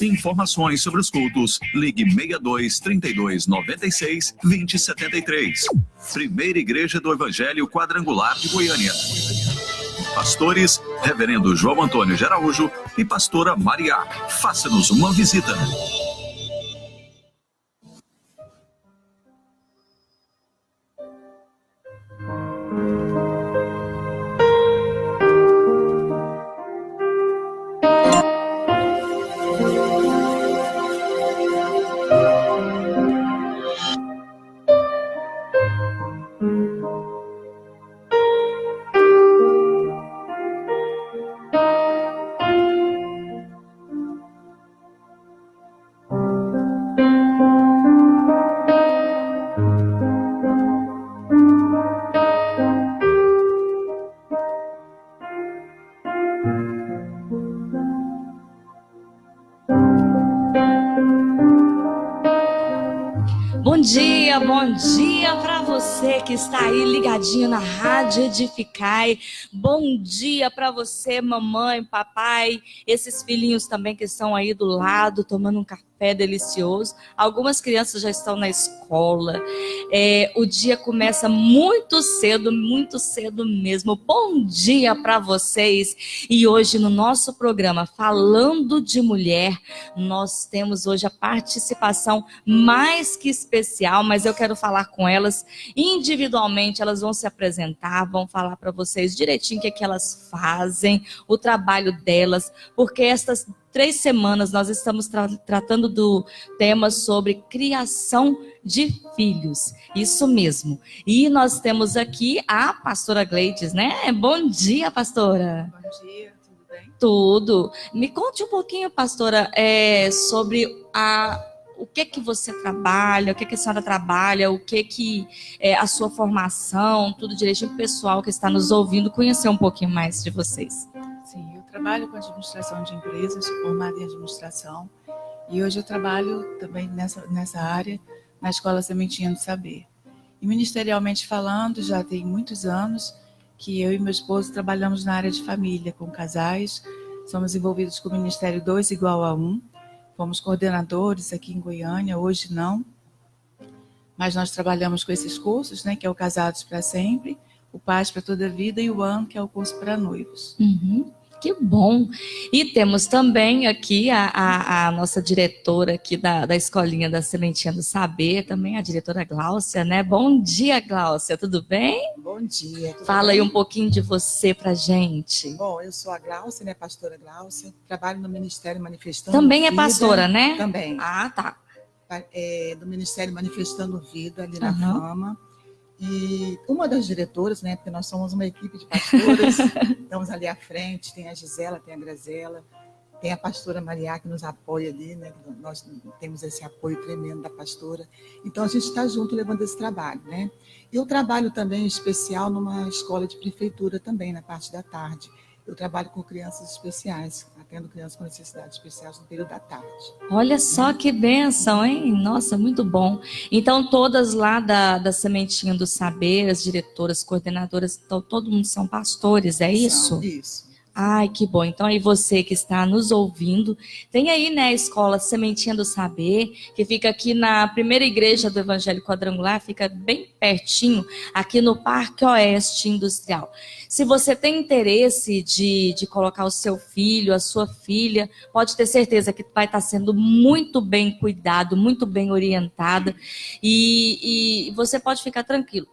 Informações sobre os cultos, ligue 62 32 96 20 73. Primeira Igreja do Evangelho Quadrangular de Goiânia. Pastores, Reverendo João Antônio de Araújo e Pastora Maria. Faça-nos uma visita. Bom dia para você que está aí ligadinho na Rádio Edificai. Bom dia para você, mamãe, papai, esses filhinhos também que estão aí do lado, tomando um café delicioso. Algumas crianças já estão na escola. O dia começa muito cedo mesmo. Bom dia para vocês. E hoje no nosso programa Falando de Mulher, nós temos hoje a participação mais que especial, mas eu quero falar com elas individualmente. Elas vão se apresentar, vão falar para vocês direitinho o que elas fazem, o trabalho delas, porque estas 3 semanas nós estamos tratando do tema sobre criação de filhos. Isso mesmo. E nós temos aqui a pastora Gleides, né? Bom dia, pastora. Bom dia, tudo bem? Tudo. Me conte um pouquinho, pastora, sobre o que você trabalha, o que a senhora trabalha, o que é a sua formação, tudo direitinho, o pessoal que está nos ouvindo conhecer um pouquinho mais de vocês. Sim, eu trabalho com administração de empresas, sou formada em administração, e hoje eu trabalho também nessa área, na Escola Sementinha do Saber. E ministerialmente falando, já tem muitos anos que eu e meu esposo trabalhamos na área de família, com casais, somos envolvidos com o Ministério 2 igual a 1, fomos coordenadores aqui em Goiânia, hoje não, mas nós trabalhamos com esses cursos, né, que é o Casados para Sempre, o Paz para Toda a Vida e o ANO, que é o curso para noivos. Uhum. Que bom! E temos também aqui a nossa diretora aqui da Escolinha da Sementinha do Saber, também a diretora Gláucia, né? Bom dia, Gláucia, tudo bem? Bom dia. Fala aí um pouquinho de você pra gente. Bom, eu sou a Gláucia, né, pastora Gláucia, trabalho no Ministério Manifestando Também Vida. É pastora, né? Também. Ah, tá. Do Ministério Manifestando Vida, ali na Fama. E uma das diretoras, né, porque nós somos uma equipe de pastoras, estamos ali à frente, tem a Gisela, tem a Grazela, tem a pastora Maria que nos apoia ali, né, nós temos esse apoio tremendo da pastora. Então a gente está junto levando esse trabalho, né. Eu trabalho também em especial numa escola de prefeitura também, na parte da tarde. Eu trabalho com crianças especiais, atendo crianças com necessidades especiais no período da tarde. Olha só que bênção, hein? Nossa, muito bom. Então, todas lá da Sementinha do Saber, as diretoras, coordenadoras, então, todo mundo são pastores, é isso? Isso. Ai, que bom. Então, aí você que está nos ouvindo, tem aí, né, a escola Sementinha do Saber, que fica aqui na Primeira Igreja do Evangelho Quadrangular, fica bem pertinho, aqui no Parque Oeste Industrial. Se você tem interesse de colocar o seu filho, a sua filha, pode ter certeza que vai estar sendo muito bem cuidado, muito bem orientada, e você pode ficar tranquilo.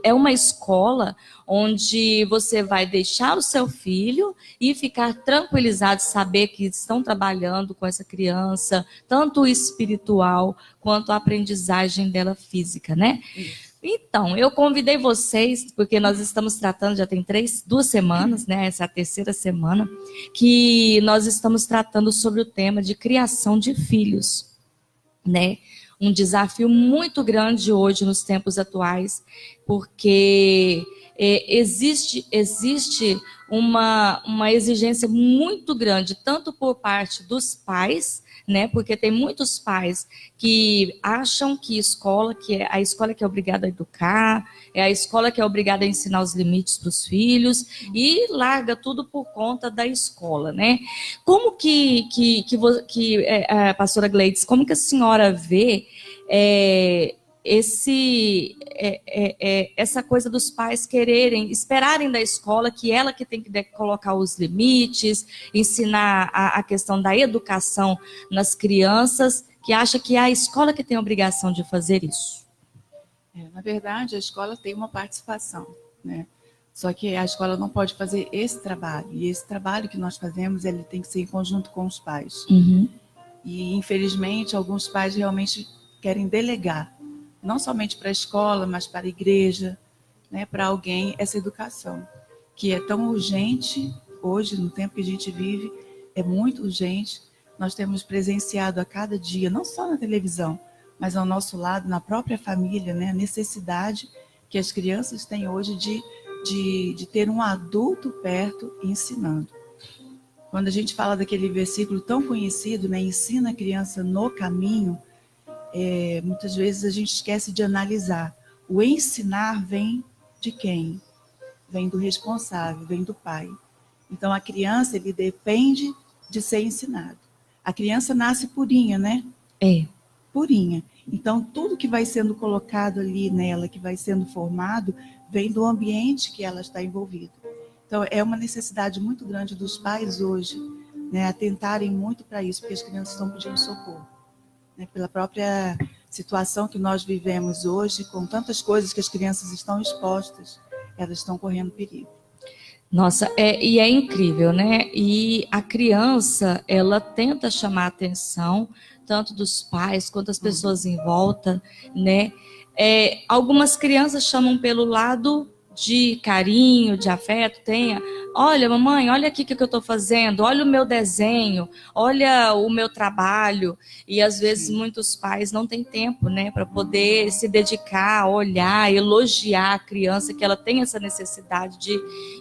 É uma escola onde você vai deixar o seu filho e ficar tranquilizado, saber que estão trabalhando com essa criança, tanto o espiritual quanto a aprendizagem dela física, né? Então, eu convidei vocês, porque nós estamos tratando, já tem 2 semanas, né? Essa é a 3ª semana, que nós estamos tratando sobre o tema de criação de filhos, né? Um desafio muito grande hoje nos tempos atuais. porque existe uma exigência muito grande, tanto por parte dos pais, né? Porque tem muitos pais que acham que é a escola que é obrigada a educar, é a escola que é obrigada a ensinar os limites para os filhos e larga tudo por conta da escola, né? Como que pastora Gleides, como que a senhora vê essa coisa dos pais esperarem da escola que ela que tem que colocar os limites, ensinar a questão da educação nas crianças, que acha que é a escola que tem a obrigação de fazer isso? Na verdade, a escola tem uma participação, né? Só que a escola não pode fazer esse trabalho, e esse trabalho que nós fazemos, ele tem que ser em conjunto com os pais. Uhum. E, infelizmente, alguns pais realmente querem delegar, não somente para a escola, mas para a igreja, né, para alguém, essa educação, que é tão urgente hoje, no tempo que a gente vive, é muito urgente. Nós temos presenciado a cada dia, não só na televisão, mas ao nosso lado, na própria família, né, a necessidade que as crianças têm hoje de ter um adulto perto ensinando. Quando a gente fala daquele versículo tão conhecido, né, ensina a criança no caminho, muitas vezes a gente esquece de analisar. O ensinar vem de quem? Vem do responsável, vem do pai. Então, a criança, ele depende de ser ensinado. A criança nasce purinha, né? Purinha. Então, tudo que vai sendo colocado ali nela, que vai sendo formado, vem do ambiente que ela está envolvida. Então, é uma necessidade muito grande dos pais hoje, né, atentarem muito para isso, porque as crianças estão pedindo socorro. Pela própria situação que nós vivemos hoje, com tantas coisas que as crianças estão expostas, elas estão correndo perigo. Nossa, e é incrível, né? E a criança, ela tenta chamar a atenção, tanto dos pais quanto das pessoas em volta, né? Algumas crianças chamam pelo lado de carinho, de afeto, olha mamãe, olha aqui o que eu estou fazendo, olha o meu desenho, olha o meu trabalho, e às vezes muitos pais não têm tempo, né, para poder se dedicar, olhar, elogiar a criança, que ela tem essa necessidade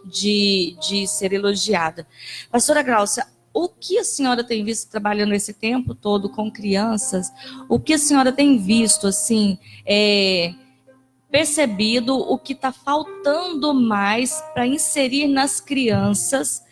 de ser elogiada. Pastora Gláucia, o que a senhora tem visto trabalhando esse tempo todo com crianças? O que a senhora tem visto, assim, percebido o que está faltando mais para inserir nas crianças?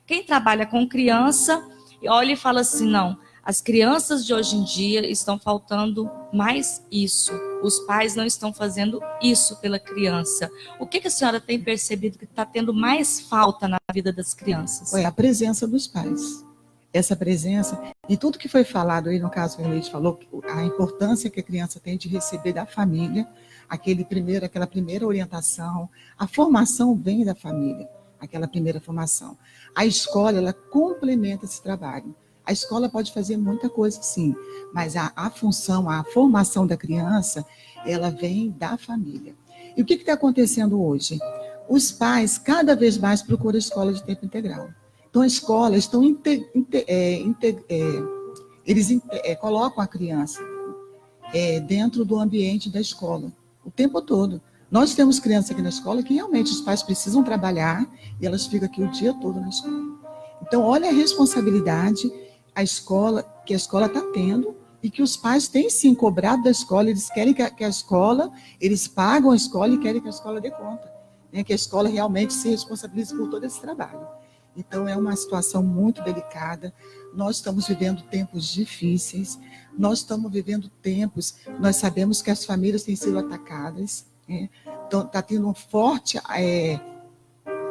Quem trabalha com criança olha e fala assim, não, as crianças de hoje em dia estão faltando mais isso. Os pais não estão fazendo isso pela criança. O que a senhora tem percebido que está tendo mais falta na vida das crianças? A presença dos pais. Essa presença, e tudo que foi falado aí, no caso que a Leite falou, a importância que a criança tem de receber da família, aquela primeira orientação, a formação vem da família, aquela primeira formação. A escola, ela complementa esse trabalho. A escola pode fazer muita coisa, sim, mas a função, a formação da criança, ela vem da família. E o que está acontecendo hoje? Os pais cada vez mais procuram a escola de tempo integral. Então, as escolas estão colocam a criança dentro do ambiente da escola, o tempo todo. Nós temos crianças aqui na escola que realmente os pais precisam trabalhar e elas ficam aqui o dia todo na escola. Então, olha a responsabilidade que a escola está tendo e que os pais têm sim cobrado da escola. Eles querem que a escola, eles pagam a escola e querem que a escola dê conta, né? Que a escola realmente se responsabilize por todo esse trabalho. Então, é uma situação muito delicada. Nós estamos vivendo tempos difíceis, nós sabemos que as famílias têm sido atacadas, né? Então, está tendo um forte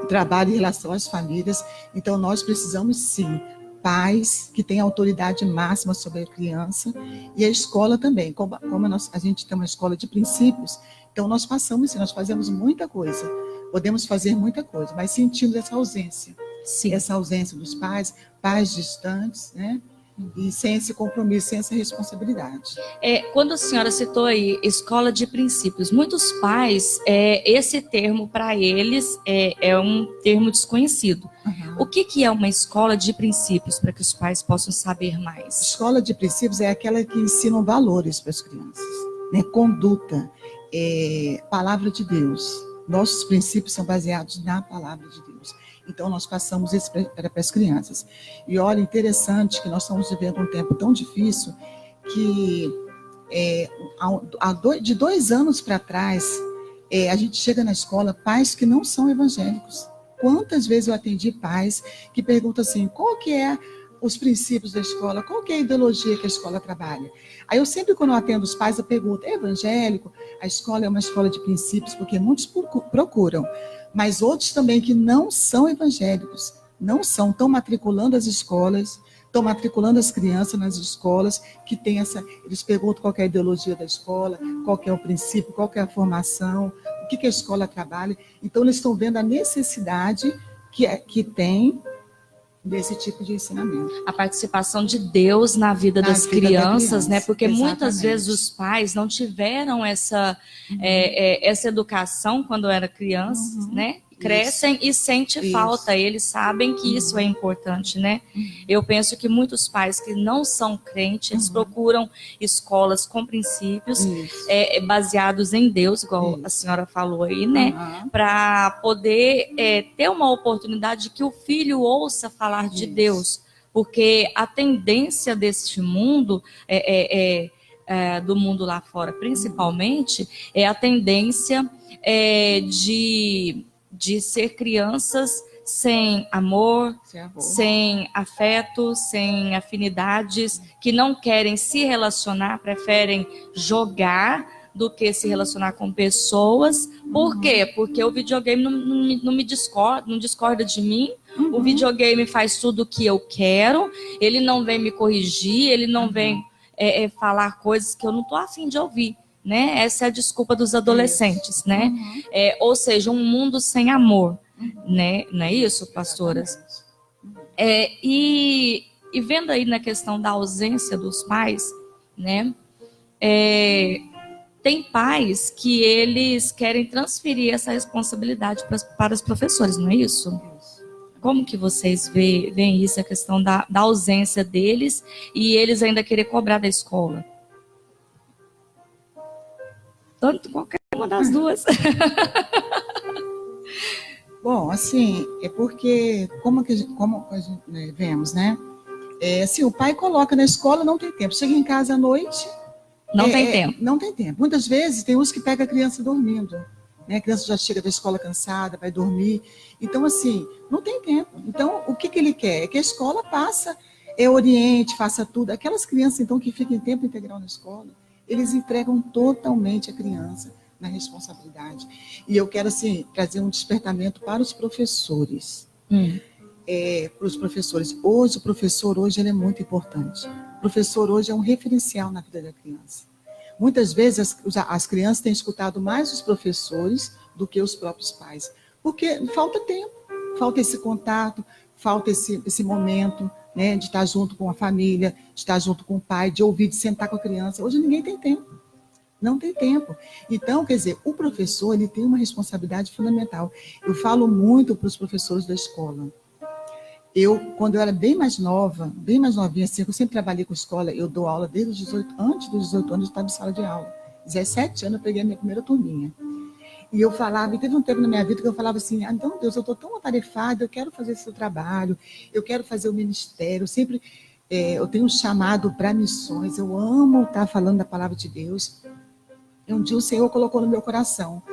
trabalho em relação às famílias. Então, nós precisamos, sim, pais que têm autoridade máxima sobre a criança, e a escola também. Como a gente tem uma escola de princípios, então nós fazemos muita coisa, podemos fazer muita coisa, mas sentimos essa ausência. Sim. Essa ausência dos pais distantes, né? E sem esse compromisso, sem essa responsabilidade. Quando a senhora citou aí escola de princípios, muitos pais, esse termo para eles é um termo desconhecido. Uhum. O que é uma escola de princípios, para que os pais possam saber mais? Escola de princípios é aquela que ensina valores para as crianças, né? Conduta. palavra de Deus. Nossos princípios são baseados na palavra de Deus. Então, nós passamos isso para as crianças. E olha, interessante que nós estamos vivendo um tempo tão difícil que de 2 anos para trás, a gente chega na escola, pais que não são evangélicos. Quantas vezes eu atendi pais que perguntam assim, qual que é os princípios da escola, qual que é a ideologia que a escola trabalha? Aí eu sempre, quando eu atendo os pais, eu pergunto, é evangélico? A escola é uma escola de princípios, porque muitos procuram, mas outros também que não são evangélicos, estão matriculando as escolas, estão matriculando as crianças nas escolas, que tem eles perguntam qual que é a ideologia da escola, qual que é o princípio, qual que é a formação, o que a escola trabalha. Então, eles estão vendo a necessidade que tem desse tipo de ensinamento. A participação de Deus na vida das crianças, né? Porque muitas vezes os pais não tiveram essa educação quando eram crianças, né? Crescem e sentem falta, eles sabem que isso é importante, né? Eu penso que muitos pais que não são crentes, eles procuram escolas com princípios baseados em Deus, igual a senhora falou aí, né? Para poder ter uma oportunidade que o filho ouça falar de Deus, porque a tendência deste mundo do mundo lá fora, principalmente, é a tendência de ser crianças sem amor, sem afeto, sem afinidades, que não querem se relacionar, preferem jogar do que se relacionar com pessoas. Por quê? Porque o videogame não discorda de mim, o videogame faz tudo o que eu quero, ele não vem me corrigir, ele não vem falar coisas que eu não estou afim de ouvir. Né? Essa é a desculpa dos adolescentes, né? Ou seja, um mundo sem amor, né? Não é isso, pastoras? E vendo aí na questão da ausência dos pais, né? Tem pais que eles querem transferir essa responsabilidade para os professores, não é isso? Como que vocês veem isso, a questão da ausência deles e eles ainda querer cobrar da escola? Tanto qualquer uma das duas. Bom, assim, é porque, como a gente vemos, né? Assim, o pai coloca na escola, não tem tempo. Chega em casa à noite... Não tem tempo. Não tem tempo. Muitas vezes tem uns que pegam a criança dormindo. Né? A criança já chega da escola cansada, vai dormir. Então, assim, não tem tempo. Então, o que ele quer? É que a escola oriente, faça tudo. Aquelas crianças, então, que ficam em tempo integral na escola, eles entregam totalmente a criança na responsabilidade. E eu quero, assim, trazer um despertamento para os professores. Para os professores. O professor ele é muito importante. O professor hoje é um referencial na vida da criança. Muitas vezes as crianças têm escutado mais os professores do que os próprios pais. Porque falta tempo, falta esse contato, falta esse momento, né, de estar junto com a família, de estar junto com o pai, de ouvir, de sentar com a criança. Hoje ninguém tem tempo. Não tem tempo. Então, quer dizer, o professor ele tem uma responsabilidade fundamental. Eu falo muito para os professores da escola. Quando eu era bem mais novinha, assim, eu sempre trabalhei com escola, eu dou aula desde os 18, antes dos 18 anos eu estava em sala de aula. 17 anos eu peguei a minha primeira turminha. E eu falava, e teve um tempo na minha vida que eu falava assim, então Deus, eu estou tão atarefada, eu quero fazer esse seu trabalho, eu quero fazer o ministério, eu tenho um chamado para missões, eu amo estar falando da palavra de Deus. E um dia o Senhor colocou no meu coração,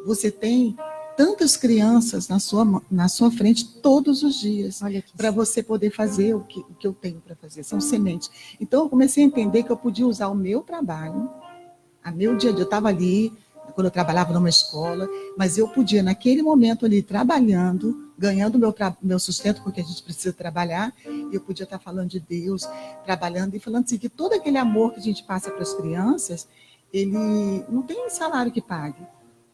você tem tantas crianças na sua frente todos os dias, para você poder fazer o que eu tenho para fazer, são sementes. Então, eu comecei a entender que eu podia usar o meu trabalho, a meu dia a dia, eu estava ali, quando eu trabalhava numa escola, mas eu podia, naquele momento ali, trabalhando, ganhando meu sustento, porque a gente precisa trabalhar, e eu podia estar falando de Deus, trabalhando e falando assim, que todo aquele amor que a gente passa para as crianças, ele não tem salário que pague.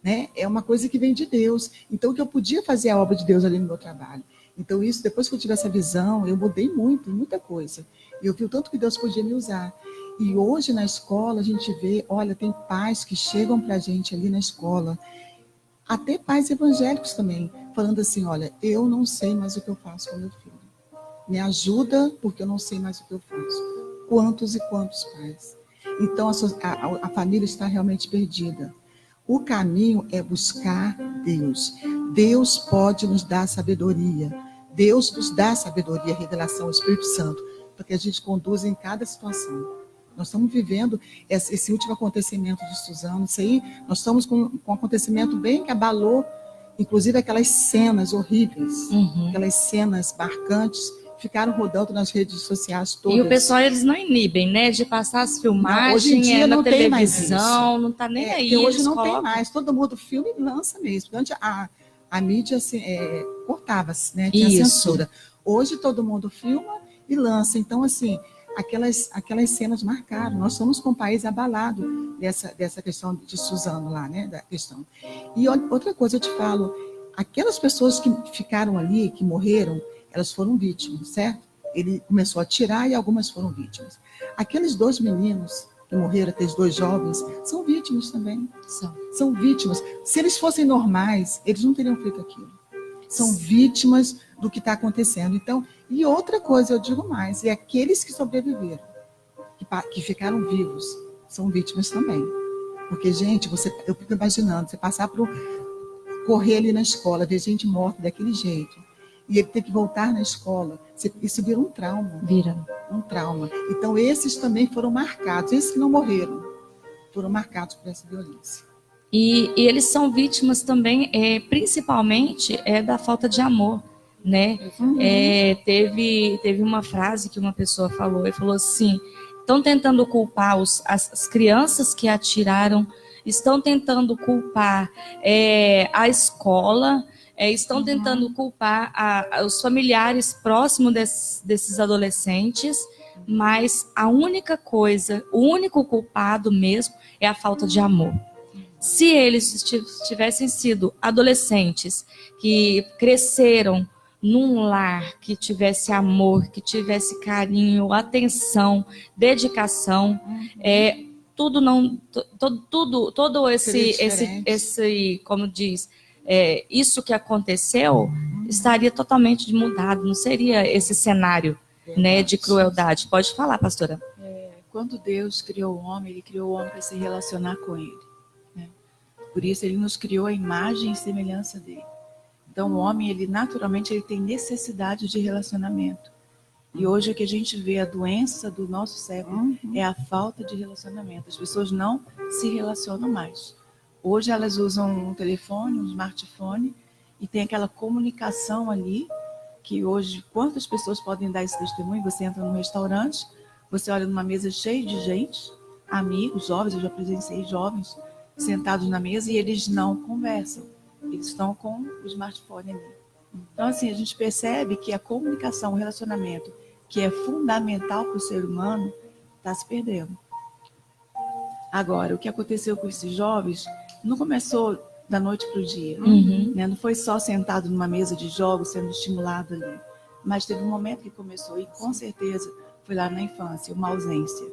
Né? É uma coisa que vem de Deus. Então, que eu podia fazer a obra de Deus ali no meu trabalho. Então, isso, depois que eu tive essa visão, eu mudei muita coisa. E eu vi o tanto que Deus podia me usar. E hoje, na escola, a gente vê, olha, tem pais que chegam para a gente ali na escola, até pais evangélicos também, falando assim, olha, eu não sei mais o que eu faço com meu filho. Me ajuda, porque eu não sei mais o que eu faço. Quantos e quantos pais. Então, a família está realmente perdida. O caminho é buscar Deus. Deus pode nos dar sabedoria. Deus nos dá sabedoria, revelação, o Espírito Santo, para que a gente conduza em cada situação. Nós estamos vivendo esse último acontecimento de Suzano. Isso aí, nós estamos com um acontecimento bem que abalou, inclusive aquelas cenas horríveis, aquelas cenas marcantes, ficaram rodando nas redes sociais todas. E o pessoal, eles não inibem, né? De passar as filmagens, hoje em dia na não tem mais televisão, isso. não tá nem aí. Hoje não colocam. tem mais, todo mundo filma e lança mesmo. Antes a mídia assim, cortava-se, né? Tinha censura. Hoje todo mundo filma e lança. Então, assim, aquelas cenas marcaram. Nós somos com um país abalado dessa questão de Suzano lá, né? Da questão. E outra coisa eu te falo, aquelas pessoas que ficaram ali, que morreram, elas foram vítimas, certo? Ele começou a atirar e algumas foram vítimas. Aqueles 2 meninos que morreram, aqueles 2 jovens, são vítimas também. São vítimas. Se eles fossem normais, eles não teriam feito aquilo. São vítimas do que está acontecendo. Então, e outra coisa, eu digo mais, é aqueles que sobreviveram, que ficaram vivos, são vítimas também. Porque, gente, eu fico imaginando, você passar por correr ali na escola, ver gente morta daquele jeito, e ele ter que voltar na escola, isso vira um trauma. Um trauma. Então, esses também foram marcados, esses que não morreram, foram marcados por essa violência. E eles são vítimas também, principalmente, da falta de amor, né? Teve uma frase que uma pessoa falou, e falou assim, estão tentando culpar as crianças que atiraram, estão tentando culpar a escola, estão tentando culpar os familiares próximos desses adolescentes, mas a única coisa, o único culpado mesmo é a falta de amor. Se eles tivessem sido adolescentes que cresceram num lar que tivesse amor, que tivesse carinho, atenção, dedicação, todo esse, como diz, isso que aconteceu estaria totalmente mudado, não seria esse cenário, né, de crueldade. Pode falar, pastora. Quando Deus criou o homem, ele criou o homem para se relacionar com ele, né? Por isso ele nos criou a imagem e semelhança dele. Então o homem, ele naturalmente ele tem necessidade de relacionamento. E hoje o que a gente vê, a doença do nosso século é a falta de relacionamento. As pessoas não se relacionam mais. Hoje elas usam um telefone, um smartphone, e tem aquela comunicação ali, que hoje, quantas pessoas podem dar esse testemunho? Você entra num restaurante, você olha numa mesa cheia de gente, amigos, jovens, eu já presenciei jovens sentados na mesa e eles não conversam. Eles estão com o smartphone ali. Então, assim, a gente percebe que a comunicação, o relacionamento, que é fundamental para o ser humano, está se perdendo. Agora, o que aconteceu com esses jovens não começou da noite para o dia. Né? Não foi só sentado numa mesa de jogos, sendo estimulado ali. Mas teve um momento que começou, e com certeza foi lá na infância, uma ausência.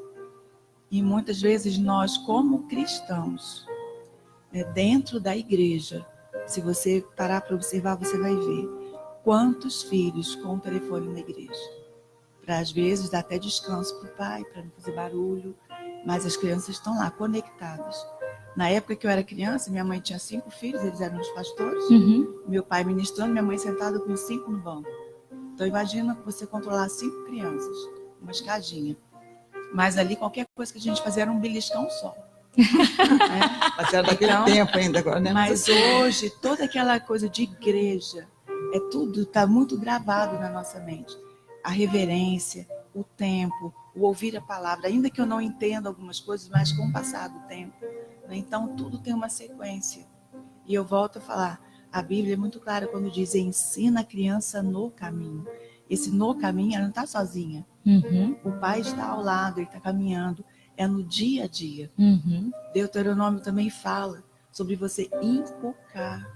E muitas vezes nós, como cristãos, dentro da igreja, se você parar para observar, você vai ver quantos filhos com o telefone na igreja. Para, às vezes, dar até descanso para o pai, para não fazer barulho, mas as crianças estão lá, conectadas. Na época que eu era criança, minha mãe tinha 5 filhos, eles eram os pastores, meu pai ministrando, minha mãe sentada com 5 no banco. Então, imagina você controlar 5 crianças, uma escadinha. Mas ali, qualquer coisa que a gente fazia era um beliscão só. Mas era daquele tempo ainda agora, né? Mas hoje, toda aquela coisa de igreja, tudo está muito gravado na nossa mente. A reverência, o tempo, o ouvir a palavra, ainda que eu não entenda algumas coisas, mas com o passar do tempo. Né? Então, tudo tem uma sequência. E eu volto a falar, a Bíblia é muito clara quando diz, ensina a criança no caminho. Esse no caminho, ela não está sozinha. O pai está ao lado, ele está caminhando. É no dia a dia. Deuteronômio também fala sobre você inculcar.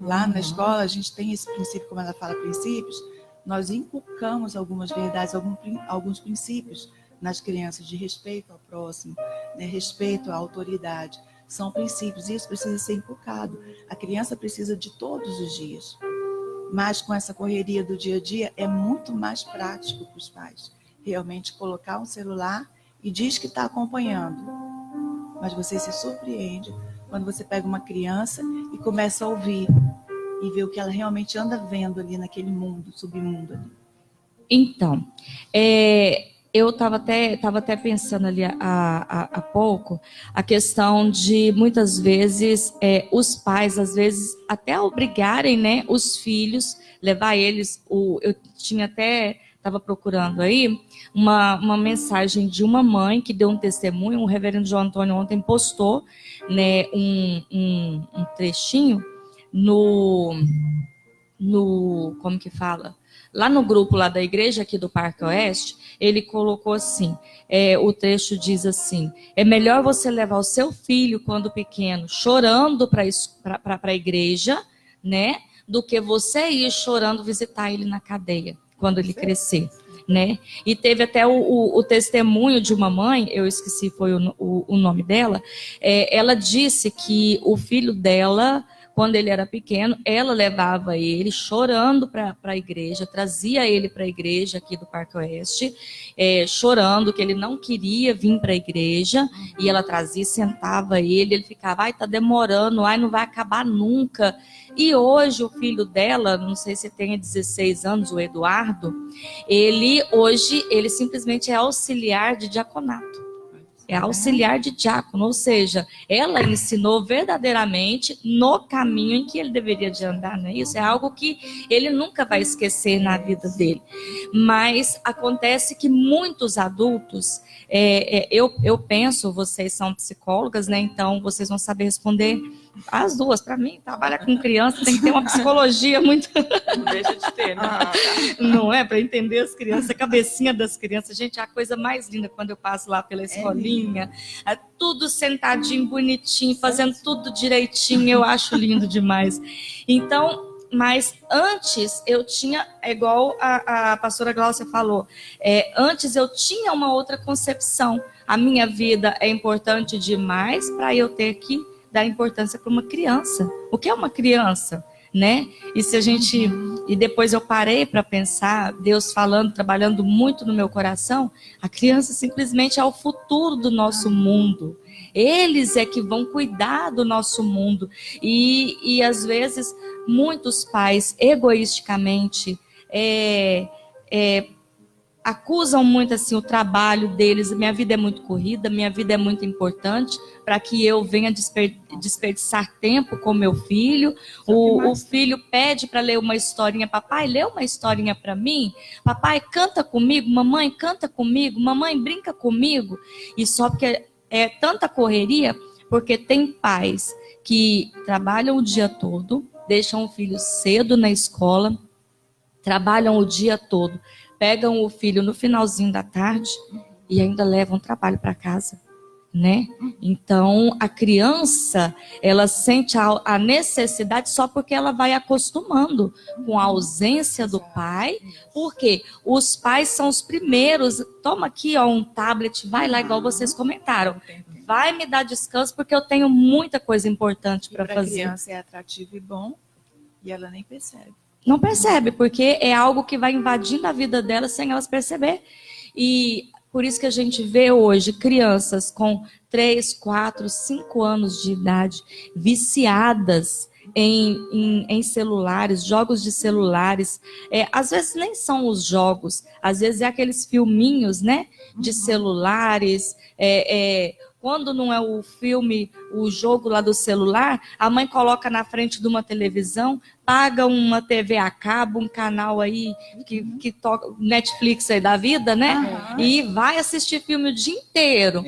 Lá na escola, a gente tem esse princípio, como ela fala, princípios. Nós inculcamos algumas verdades, alguns princípios nas crianças de respeito ao próximo, né, respeito à autoridade. São princípios, e isso precisa ser inculcado. A criança precisa de todos os dias. Mas com essa correria do dia a dia, é muito mais prático para os pais realmente colocar um celular e diz que está acompanhando. Mas você se surpreende quando você pega uma criança e começa a ouvir e ver o que ela realmente anda vendo ali naquele mundo, submundo ali. Então, eu estava até pensando ali há pouco a questão de muitas vezes os pais, às vezes, até obrigarem, né, os filhos, levar eles. Eu tinha até, estava procurando aí uma mensagem de uma mãe que deu um testemunho. O reverendo João Antônio ontem postou, né, um trechinho como que fala? Lá no grupo lá da igreja aqui do Parque Oeste, ele colocou assim, o trecho diz assim: é melhor você levar o seu filho quando pequeno chorando para a igreja, né, do que você ir chorando visitar ele na cadeia quando ele crescer, né? E teve até o testemunho de uma mãe, eu esqueci foi o nome dela, ela disse que o filho dela, quando ele era pequeno, ela levava ele chorando para a igreja, trazia ele para a igreja aqui do Parque Oeste, chorando que ele não queria vir para a igreja, e ela trazia, sentava ele ficava, ai, tá demorando, ai, não vai acabar nunca. E hoje o filho dela, não sei se tem 16 anos, o Eduardo, ele simplesmente é auxiliar de diaconato. É auxiliar de diácono, ou seja, ela ensinou verdadeiramente no caminho em que ele deveria de andar, não é isso? É algo que ele nunca vai esquecer na vida dele. Mas acontece que muitos adultos, eu penso, vocês são psicólogas, né? Então vocês vão saber responder as duas. Para mim, trabalhar com criança tem que ter uma psicologia muito... Não deixa de ter, né? Não é? Para entender as crianças, a cabecinha das crianças. Gente, é a coisa mais linda quando eu passo lá pela escolinha, tudo sentadinho, bonitinho, fazendo tudo direitinho, eu acho lindo demais. Então, mas antes eu tinha, igual a pastora Gláucia falou, antes eu tinha uma outra concepção. A minha vida é importante demais para eu ter que dar importância para uma criança. O que é uma criança, né? E se a gente... E depois eu parei para pensar, Deus falando, trabalhando muito no meu coração, a criança simplesmente é o futuro do nosso mundo. Eles é que vão cuidar do nosso mundo. E às vezes, muitos pais, egoisticamente, acusam muito assim o trabalho deles. Minha vida é muito corrida, minha vida é muito importante para que eu venha desperdiçar tempo com meu filho. O filho pede para ler uma historinha. Papai, lê uma historinha para mim. Papai, canta comigo. Mamãe, canta comigo. Mamãe, brinca comigo. E só porque é tanta correria, porque tem pais que trabalham o dia todo, deixam o filho cedo na escola, trabalham o dia todo, pegam o filho no finalzinho da tarde e ainda levam o trabalho para casa, né? Então, a criança, ela sente a necessidade só porque ela vai acostumando com a ausência do pai, porque os pais são os primeiros. Toma aqui, ó, um tablet, vai lá, igual vocês comentaram. Vai me dar descanso porque eu tenho muita coisa importante para fazer. A criança é atrativo e bom e ela nem percebe. Não percebe, porque é algo que vai invadindo a vida delas sem elas perceber. E por isso que a gente vê hoje crianças com 3, 4, 5 anos de idade viciadas em celulares, jogos de celulares. Às vezes nem são os jogos, às vezes é aqueles filminhos, né, de celulares. Quando não é o filme, o jogo lá do celular, a mãe coloca na frente de uma televisão, paga uma TV a cabo, um canal aí que toca Netflix aí da vida, né? E vai assistir filme o dia inteiro.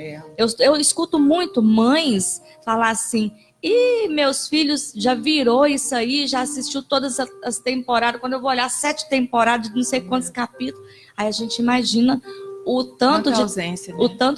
Eu escuto muito mães falar assim: e meus filhos já virou isso aí, já assistiu todas as temporadas. Quando eu vou olhar 7 temporadas de não sei quantos capítulos, aí a gente imagina o tanto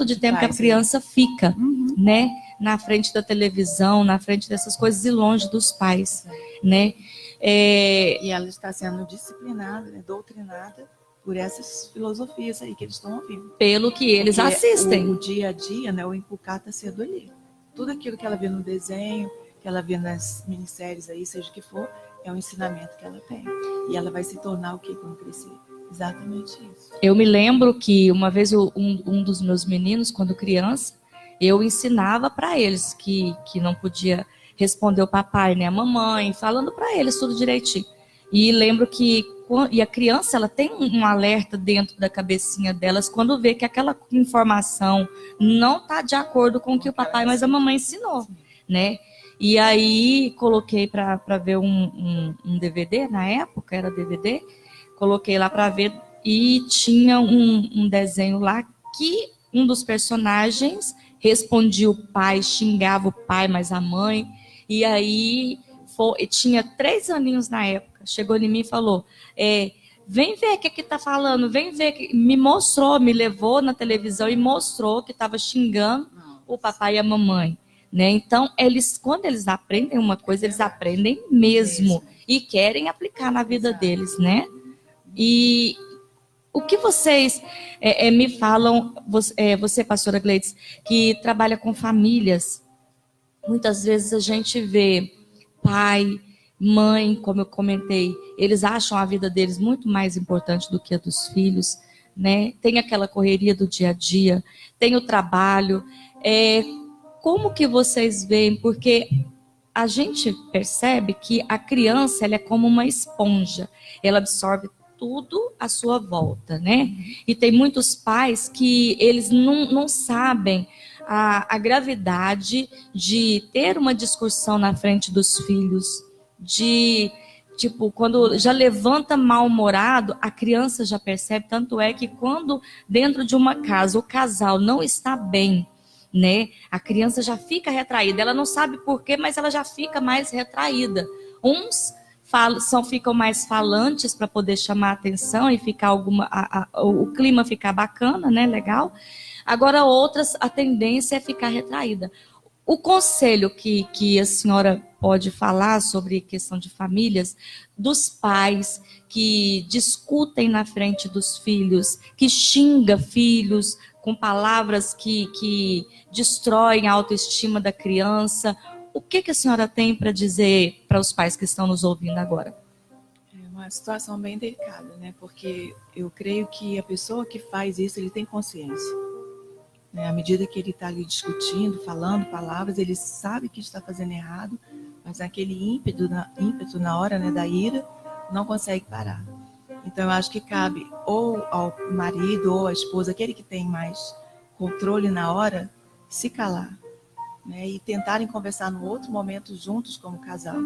de tempo que a criança fica, né, na frente da televisão, na frente dessas coisas e longe dos pais, né? E ela está sendo disciplinada, né, doutrinada por essas filosofias aí que eles estão ouvindo. Pelo que eles assistem. O dia a dia, né, o inculcar está sendo ali. Tudo aquilo que ela vê no desenho, que ela vê nas minisséries aí, seja o que for, é um ensinamento que ela tem. E ela vai se tornar o que quando crescer? Exatamente isso. Eu me lembro que uma vez um dos meus meninos, quando criança, eu ensinava para eles que não podia responder o papai nem a mamãe, falando para eles tudo direitinho. E lembro que a criança, ela tem um alerta dentro da cabecinha delas quando vê que aquela informação não está de acordo com o que o papai mas a mamãe ensinou, né? E aí coloquei para ver um DVD, na época era DVD, coloquei lá para ver e tinha um desenho lá que um dos personagens respondia o pai, xingava o pai, mas a mãe. E aí tinha 3 aninhos na época, chegou em mim e falou, vem ver o que está falando, vem ver. Me mostrou, me levou na televisão e mostrou que estava xingando o papai e a mamãe. Né? Então, quando eles aprendem uma coisa, eles aprendem mesmo e querem aplicar na vida deles, né? E o que vocês me falam, você, pastora Gleides, que trabalha com famílias, muitas vezes a gente vê pai, mãe, como eu comentei, eles acham a vida deles muito mais importante do que a dos filhos, né? Tem aquela correria do dia a dia, tem o trabalho, como que vocês veem? Porque a gente percebe que a criança ela é como uma esponja. Ela absorve tudo à sua volta, né? E tem muitos pais que eles não sabem a gravidade de ter uma discussão na frente dos filhos, quando já levanta mal-humorado, a criança já percebe, tanto é que quando dentro de uma casa o casal não está bem, né? A criança já fica retraída. Ela não sabe por quê, mas ela já fica mais retraída. Uns ficam mais falantes para poder chamar a atenção e ficar o clima ficar bacana, né? Legal. Agora outras, a tendência é ficar retraída. O conselho que a senhora pode falar sobre questão de famílias, dos pais que discutem na frente dos filhos, que xinga filhos com palavras que destroem a autoestima da criança. O que a senhora tem para dizer para os pais que estão nos ouvindo agora? É uma situação bem delicada, né? Porque eu creio que a pessoa que faz isso, ele tem consciência. Né? À medida que ele está ali discutindo, falando palavras, ele sabe que está fazendo errado, mas naquele ímpeto na hora, né, da ira, não consegue parar. Então, eu acho que cabe ou ao marido ou à esposa, aquele que tem mais controle na hora, se calar, né? E tentarem conversar no outro momento juntos como casal,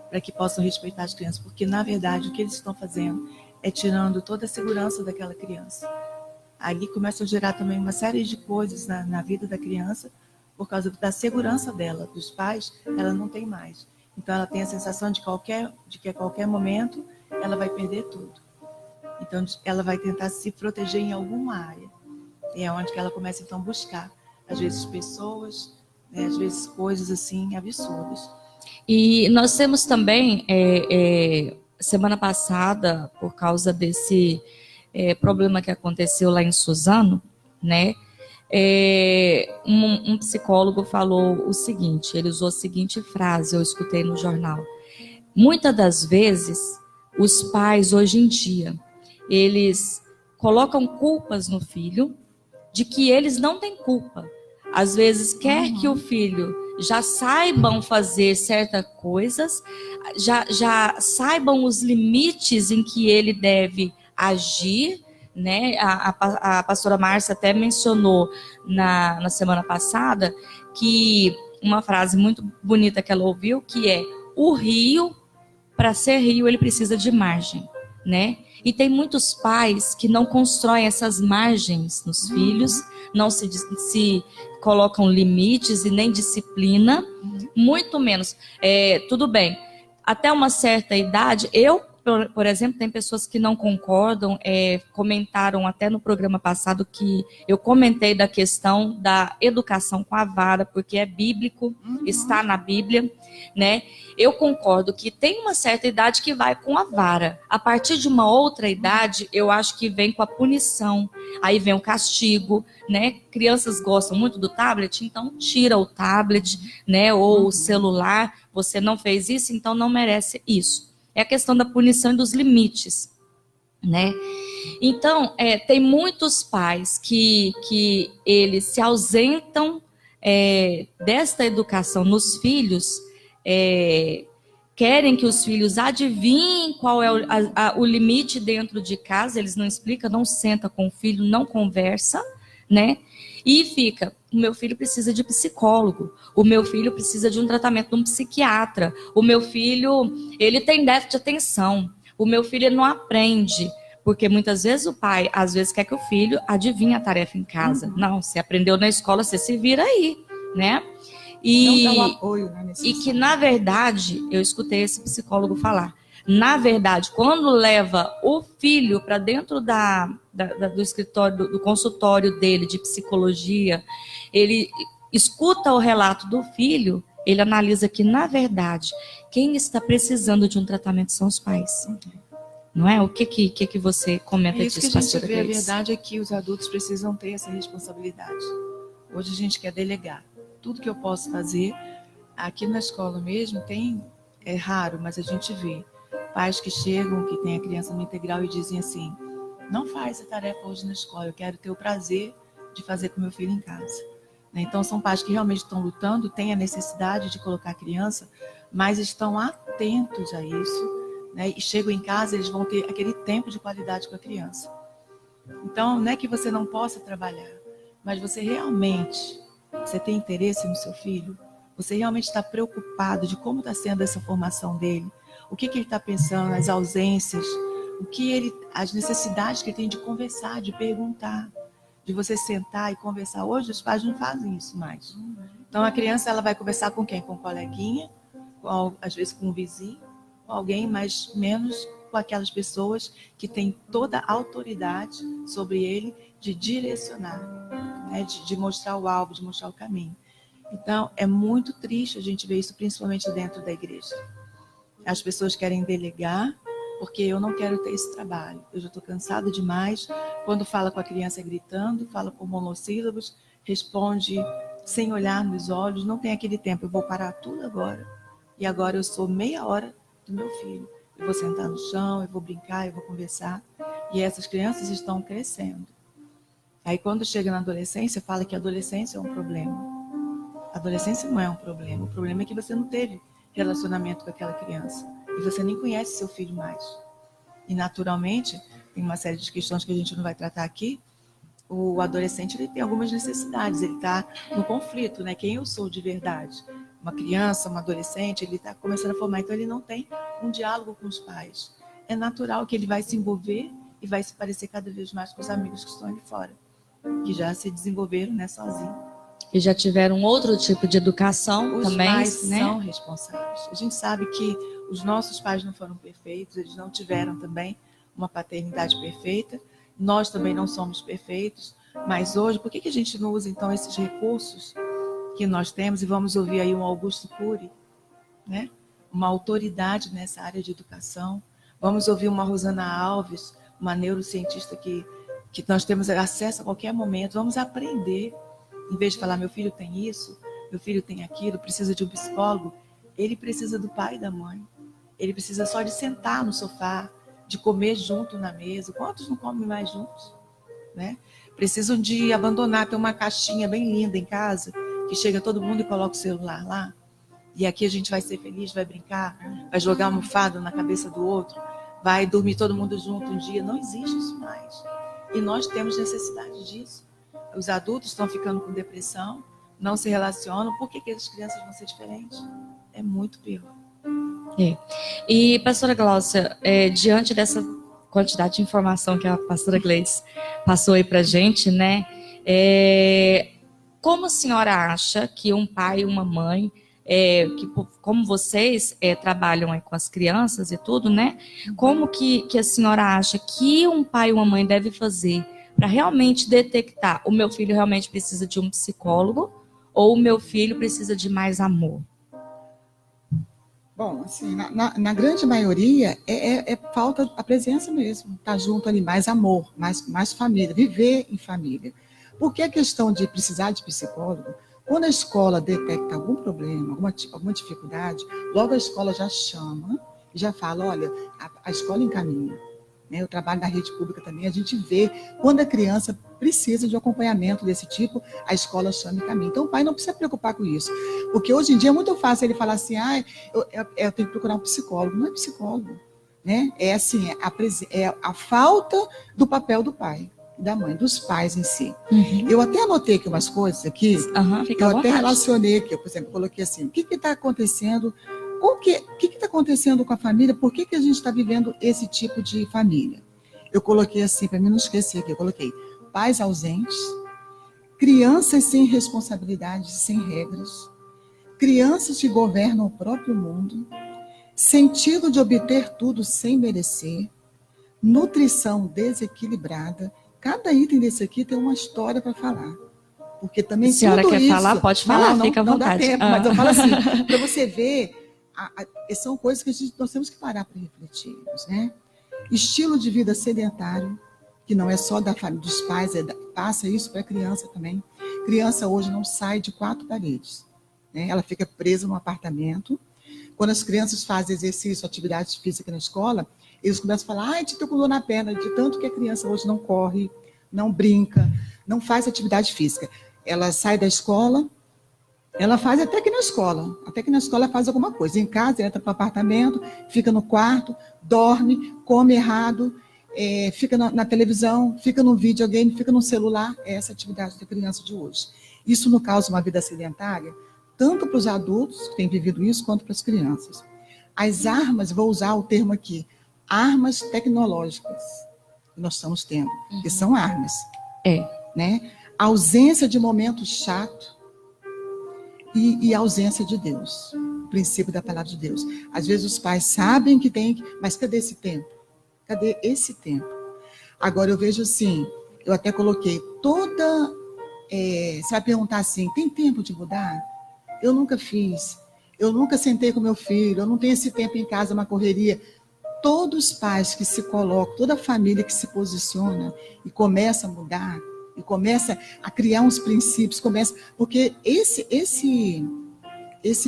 para que possam respeitar as crianças. Porque, na verdade, o que eles estão fazendo é tirando toda a segurança daquela criança. Ali começa a gerar também uma série de coisas na vida da criança, por causa da segurança dela, dos pais, ela não tem mais. Então, ela tem a sensação de que a qualquer momento ela vai perder tudo. Então, ela vai tentar se proteger em alguma área. E é onde que ela começa, então, a buscar, às vezes, pessoas, né, às vezes, coisas, assim, absurdas. E nós temos também, semana passada, por causa desse problema que aconteceu lá em Suzano, né, um psicólogo falou o seguinte, ele usou a seguinte frase, eu escutei no jornal. Muitas das vezes, os pais, hoje em dia, eles colocam culpas no filho de que eles não têm culpa. Às vezes quer que o filho já saibam fazer certas coisas, já saibam os limites em que ele deve agir, né? A pastora Márcia até mencionou na semana passada que uma frase muito bonita que ela ouviu, que é: o rio, para ser rio, ele precisa de margem, né? E tem muitos pais que não constroem essas margens nos filhos, não se colocam limites e nem disciplina, muito menos. Tudo bem, até uma certa idade, por exemplo, tem pessoas que não concordam, comentaram até no programa passado que eu comentei da questão da educação com a vara, porque é bíblico, está na Bíblia, né? Eu concordo que tem uma certa idade que vai com a vara. A partir de uma outra idade, eu acho que vem com a punição. Aí vem o castigo, né? Crianças gostam muito do tablet, então tira o tablet, né? Ou o celular. Você não fez isso, então não merece isso. É a questão da punição e dos limites, né? Então, tem muitos pais que eles se ausentam desta educação nos filhos, querem que os filhos adivinhem qual é o limite dentro de casa, eles não explicam, não senta com o filho, não conversa, né? E fica, o meu filho precisa de psicólogo, o meu filho precisa de um tratamento de um psiquiatra, o meu filho, ele tem déficit de atenção, o meu filho ele não aprende, porque muitas vezes o pai, às vezes quer que o filho adivinhe a tarefa em casa. Não, você aprendeu na escola, você se vira aí, né? E, não dá o apoio, né, e que, na verdade, eu escutei esse psicólogo falar, na verdade, quando leva o filho para dentro do escritório, do consultório dele de psicologia, ele escuta o relato do filho, ele analisa que, na verdade, quem está precisando de um tratamento são os pais. Não é? O que você comenta disso, Isso que a gente pastora vê, a Gleice? verdade é que os adultos precisam ter essa responsabilidade. Hoje a gente quer delegar. Tudo que eu posso fazer, aqui na escola mesmo, é raro, mas a gente vê pais que chegam, que têm a criança no integral e dizem assim, não faz a tarefa hoje na escola, eu quero ter o prazer de fazer com meu filho em casa. Então são pais que realmente estão lutando, têm a necessidade de colocar a criança, mas estão atentos a isso, né? E chegam em casa, eles vão ter aquele tempo de qualidade com a criança. Então não é que você não possa trabalhar, mas você tem interesse no seu filho? Você realmente está preocupado de como está sendo essa formação dele? O que ele está pensando, as ausências, as necessidades que ele tem de conversar, de perguntar, de você sentar e conversar. Hoje os pais não fazem isso mais. Então a criança ela vai conversar com quem? Com um coleguinha, às vezes com um vizinho, com alguém, mas menos com aquelas pessoas que têm toda a autoridade sobre ele de direcionar, né? de mostrar o alvo, de mostrar o caminho. Então é muito triste a gente ver isso, principalmente dentro da igreja. As pessoas querem delegar, porque eu não quero ter esse trabalho. Eu já estou cansada demais. Quando fala com a criança gritando, fala com monossílabos, responde sem olhar nos olhos, não tem aquele tempo. Eu vou parar tudo agora. E agora eu sou meia hora do meu filho. Eu vou sentar no chão, eu vou brincar, eu vou conversar. E essas crianças estão crescendo. Aí quando chega na adolescência, fala que a adolescência é um problema. A adolescência não é um problema. O problema é que você não teve relacionamento com aquela criança. E você nem conhece seu filho mais. E naturalmente, tem uma série de questões que a gente não vai tratar aqui. O adolescente ele tem algumas necessidades, ele está no conflito, né? Quem eu sou de verdade? Uma criança, um adolescente, ele está começando a formar, então ele não tem um diálogo com os pais. É natural que ele vai se envolver e vai se parecer cada vez mais com os amigos que estão ali fora, que já se desenvolveram, né, sozinhos. E já tiveram outro tipo de educação os também, pais né? são responsáveis. A gente sabe que os nossos pais não foram perfeitos, eles não tiveram também uma paternidade perfeita, nós também não somos perfeitos, mas hoje, por que a gente não usa então esses recursos que nós temos? E vamos ouvir aí um Augusto Cury, né? Uma autoridade nessa área de educação. Vamos ouvir uma Rosana Alves, uma neurocientista que nós temos acesso a qualquer momento. Vamos aprender. Em vez de falar, meu filho tem isso, meu filho tem aquilo, precisa de um psicólogo, ele precisa do pai e da mãe. Ele precisa só de sentar no sofá, de comer junto na mesa. Quantos não comem mais juntos? Né? Precisam de abandonar, ter uma caixinha bem linda em casa, que chega todo mundo e coloca o celular lá. E aqui a gente vai ser feliz, vai brincar, vai jogar almofada na cabeça do outro, vai dormir todo mundo junto um dia. Não existe isso mais. E nós temos necessidade disso. Os adultos estão ficando com depressão, não se relacionam. Por que as crianças vão ser diferentes? É muito pior. E, pastora Gláucia, diante dessa quantidade de informação que a pastora Gleice passou aí pra gente, né? Como a senhora acha que um pai e uma mãe, como vocês trabalham aí com as crianças e tudo, né? Como que a senhora acha que um pai e uma mãe deve fazer para realmente detectar o meu filho realmente precisa de um psicólogo ou o meu filho precisa de mais amor? Bom, assim, na grande maioria falta a presença mesmo, tá junto ali, mais amor, mais família, viver em família. Porque a questão de precisar de psicólogo, quando a escola detecta algum problema, alguma dificuldade, logo a escola já chama e já fala, olha, a escola encaminha. né? Eu trabalho na rede pública também, a gente vê quando a criança precisa de um acompanhamento desse tipo, a escola chama e caminha. Então o pai não precisa se preocupar com isso, porque hoje em dia é muito fácil ele falar assim, eu tenho que procurar um psicólogo. Não é psicólogo, né? É assim, é a falta do papel do pai, da mãe, dos pais em si. Eu até anotei aqui umas coisas aqui, Fica eu à até vontade. relacionei aqui, por exemplo, coloquei assim, o que está acontecendo, o que está acontecendo com a família, por que a gente está vivendo esse tipo de família? Eu coloquei assim, para mim não esquecer aqui, eu coloquei pais ausentes, crianças sem responsabilidades, sem regras, crianças que governam o próprio mundo, sentido de obter tudo sem merecer, nutrição desequilibrada. Cada item desse aqui tem uma história para falar. Porque também A senhora tudo quer isso... falar? Pode falar, fica à não dá vontade. tempo, mas eu falo assim, para você ver, são coisas que nós temos que parar para refletirmos, né? Estilo de vida sedentário, que não é só da família, dos pais, passa isso para a criança também. Criança hoje não sai de 4 paredes, né? Ela fica presa num apartamento. Quando as crianças fazem exercício, atividade física na escola, eles começam a falar, ai, estou com dor na perna, de tanto que a criança hoje não corre, não brinca, não faz atividade física. Ela sai da escola, ela faz até que na escola faz alguma coisa. Em casa, entra para o apartamento, fica no quarto, dorme, come errado, fica na televisão, fica no videogame, fica no celular. É essa a atividade da criança de hoje. Isso não causa uma vida sedentária, tanto para os adultos que têm vivido isso, quanto para as crianças. As armas, vou usar o termo aqui, armas tecnológicas que nós estamos tendo, que são armas. Né? A ausência de momento chato e a ausência de Deus, o princípio da palavra de Deus. Às vezes os pais sabem que tem, mas cadê esse tempo? Cadê esse tempo? Agora eu vejo assim, eu até coloquei você vai perguntar assim, tem tempo de mudar? Eu nunca fiz, eu nunca sentei com meu filho, eu não tenho esse tempo em casa, uma correria. Todos os pais que se colocam, toda a família que se posiciona e começa a mudar, e começa a criar uns princípios, porque esse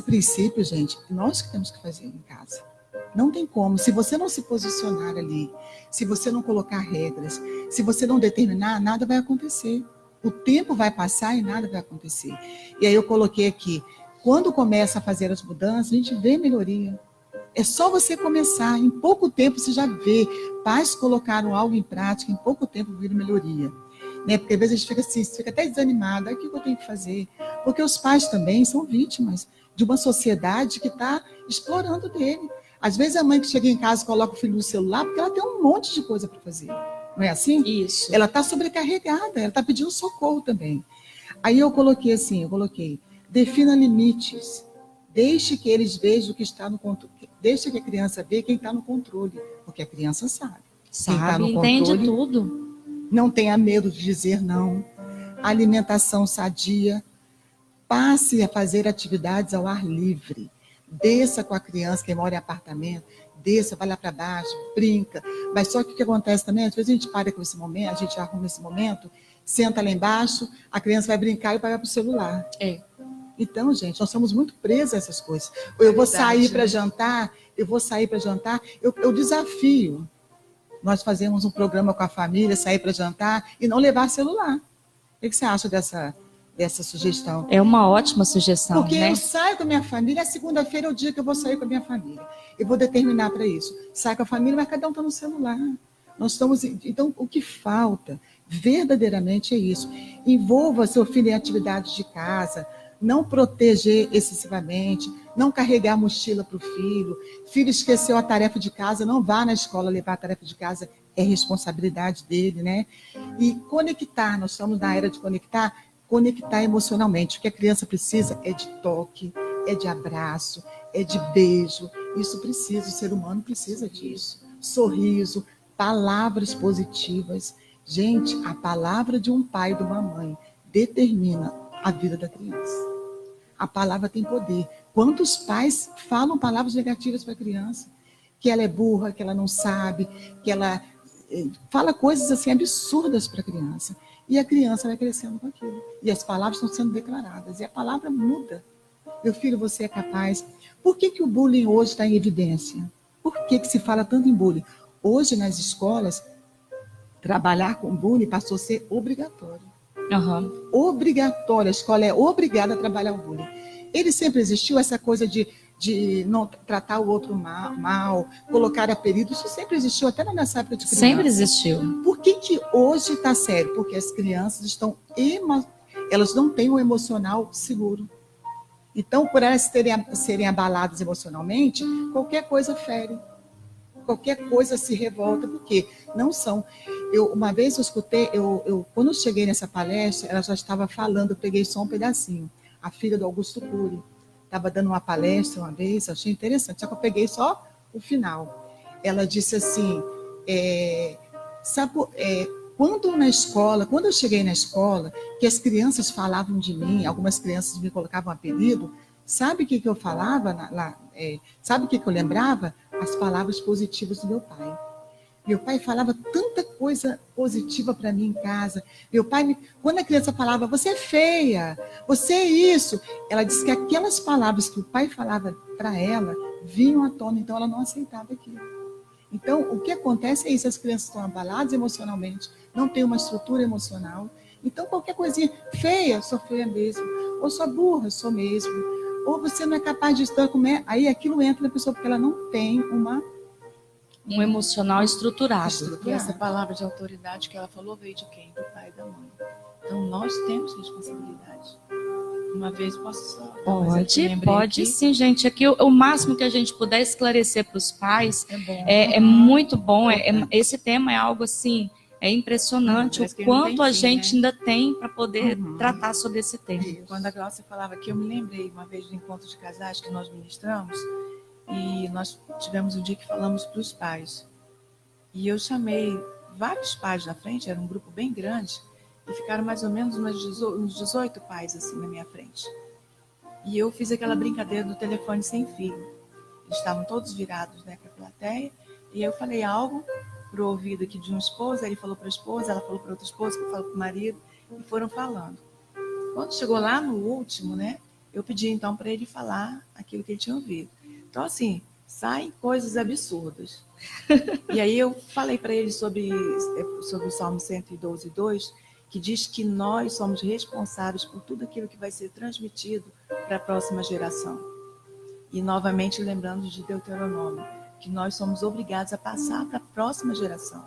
princípio, gente, nós que temos que fazer em casa. Não tem como, se você não se posicionar ali, se você não colocar regras, se você não determinar, nada vai acontecer. O tempo vai passar e nada vai acontecer. E aí eu coloquei aqui, quando começa a fazer as mudanças, a gente vê melhoria. É só você começar, em pouco tempo você já vê. Pais colocaram algo em prática, em pouco tempo viram melhoria. Né? Porque às vezes a gente fica assim, fica até desanimado, o que eu tenho que fazer? Porque os pais também são vítimas de uma sociedade que está explorando dele. Às vezes a mãe que chega em casa coloca o filho no celular porque ela tem um monte de coisa para fazer. Não é assim? Isso. Ela está sobrecarregada, ela está pedindo socorro também. Aí eu coloquei assim, defina limites. Deixe que eles vejam o que está no controle. Deixe que a criança veja quem está no controle. Porque a criança sabe. Sabe, entende tudo. Não tenha medo de dizer não. Alimentação sadia. Passe a fazer atividades ao ar livre. Desça com a criança, quem mora em apartamento. Desça, vai lá para baixo, brinca. Mas só que o que acontece também, às vezes a gente para com esse momento, a gente arruma esse momento, senta lá embaixo, a criança vai brincar e vai para o celular. Então, gente, nós somos muito presos a essas coisas. Eu vou sair para jantar, eu desafio. Nós fazemos um programa com a família, sair para jantar e não levar celular. O que você acha dessa sugestão? É uma ótima sugestão, porque né? Eu saio com a minha família, a segunda-feira é o dia que eu vou sair com a minha família. Eu vou determinar para isso. Sai com a família, mas cada um está no celular. Então, o que falta verdadeiramente é isso. Envolva seu filho em atividades de casa, não proteger excessivamente, não carregar a mochila para o filho. Filho esqueceu a tarefa de casa, não vá na escola levar a tarefa de casa, é responsabilidade dele, né? E conectar, nós estamos na era de conectar emocionalmente. O que a criança precisa é de toque, é de abraço, é de beijo. Isso precisa, o ser humano precisa disso. Sorriso, palavras positivas. Gente, a palavra de um pai e de uma mãe determina a vida da criança. A palavra tem poder. Quantos pais falam palavras negativas para a criança? Que ela é burra, que ela não sabe, que ela fala coisas assim absurdas para a criança. E a criança vai crescendo com aquilo. E as palavras estão sendo declaradas. E a palavra muda. Meu filho, você é capaz. Por que o bullying hoje está em evidência? Por que se fala tanto em bullying? Hoje, nas escolas, trabalhar com bullying passou a ser obrigatório. Aham. Obrigatório, a escola é obrigada a trabalhar o bullying. Ele sempre existiu, essa coisa de não tratar o outro mal, colocar apelido, isso sempre existiu, até na nossa época de criança. Sempre existiu. Por que hoje está sério? Porque as crianças estão elas não têm um emocional seguro. Então, por elas serem abaladas emocionalmente, qualquer coisa fere. Qualquer coisa se revolta, porque não são. Uma vez eu escutei, quando eu cheguei nessa palestra, ela já estava falando, eu peguei só um pedacinho. A filha do Augusto Cury estava dando uma palestra uma vez, achei interessante, só que eu peguei só o final. Ela disse assim, quando eu cheguei na escola, que as crianças falavam de mim, algumas crianças me colocavam apelido, sabe o que eu falava lá? Sabe o que eu lembrava? As palavras positivas do meu pai. Meu pai falava tanta coisa positiva para mim em casa. Meu pai, quando a criança falava, você é feia, você é isso, ela disse que aquelas palavras que o pai falava para ela vinham à tona, então ela não aceitava aquilo. Então, o que acontece é isso, as crianças estão abaladas emocionalmente, não têm uma estrutura emocional. Então, qualquer coisinha, feia, sou feia mesmo, ou sou burra, sou mesmo, ou você não é capaz de estudar, aí aquilo entra na pessoa, porque ela não tem um emocional estruturado. E essa palavra de autoridade que ela falou veio de quem? Do pai e da mãe. Então, nós temos responsabilidade. Uma vez posso só... Pode sim, gente. Aqui o máximo que a gente puder esclarecer para os pais é muito bom. Esse tema é algo assim, é impressionante o quanto a gente ainda tem para poder tratar sobre esse tema. Quando a Glaucia falava aqui, eu me lembrei uma vez do encontro de casais que nós ministramos, e nós tivemos um dia que falamos para os pais. E eu chamei vários pais na frente, era um grupo bem grande, e ficaram mais ou menos uns 18 pais assim na minha frente. E eu fiz aquela brincadeira do telefone sem fio. Eles estavam todos virados, né, para a plateia, e eu falei algo para o ouvido aqui de um esposo, ele falou para a esposa, ela falou para outra esposa, que falou para o marido, e foram falando. Quando chegou lá no último, né, eu pedi então para ele falar aquilo que ele tinha ouvido. Então, assim, saem coisas absurdas. E aí eu falei para ele sobre o Salmo 112:2, que diz que nós somos responsáveis por tudo aquilo que vai ser transmitido para a próxima geração. E, novamente, lembrando de Deuteronômio, que nós somos obrigados a passar para a próxima geração.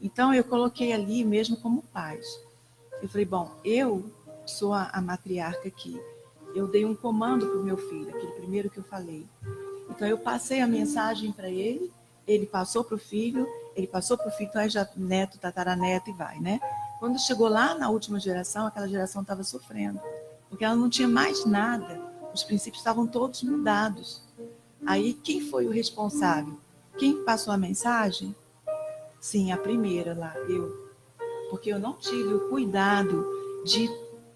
Então, eu coloquei ali mesmo como pais. Eu falei, bom, eu sou a matriarca aqui. Eu dei um comando para o meu filho, aquele primeiro que eu falei. Então, eu passei a mensagem para ele, ele passou para o filho, então aí já neto, tataraneto e vai, né? Quando chegou lá na última geração, aquela geração estava sofrendo, porque ela não tinha mais nada, os princípios estavam todos mudados. Aí, quem foi o responsável? Quem passou a mensagem? Sim, a primeira lá, eu. Porque eu não tive o cuidado de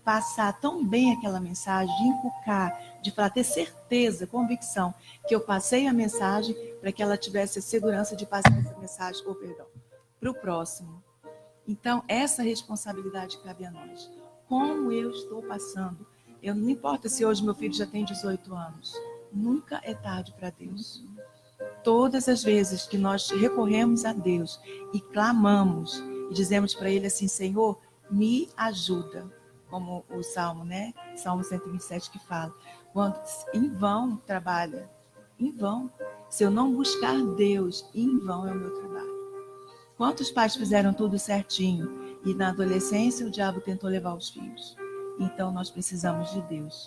passar tão bem aquela mensagem, de inculcar, de falar, ter certeza, convicção, que eu passei a mensagem para que ela tivesse a segurança de passar essa mensagem, para o próximo. Então, essa responsabilidade cabe a nós. Como eu estou passando? Não importa se hoje meu filho já tem 18 anos. Nunca é tarde para Deus. Todas as vezes que nós recorremos a Deus e clamamos e dizemos para Ele assim, Senhor, me ajuda. Como o Salmo, né? Salmo 127 que fala. Quando em vão trabalha, em vão. Se eu não buscar Deus, em vão é o meu trabalho. Quantos pais fizeram tudo certinho e na adolescência o diabo tentou levar os filhos? Então nós precisamos de Deus.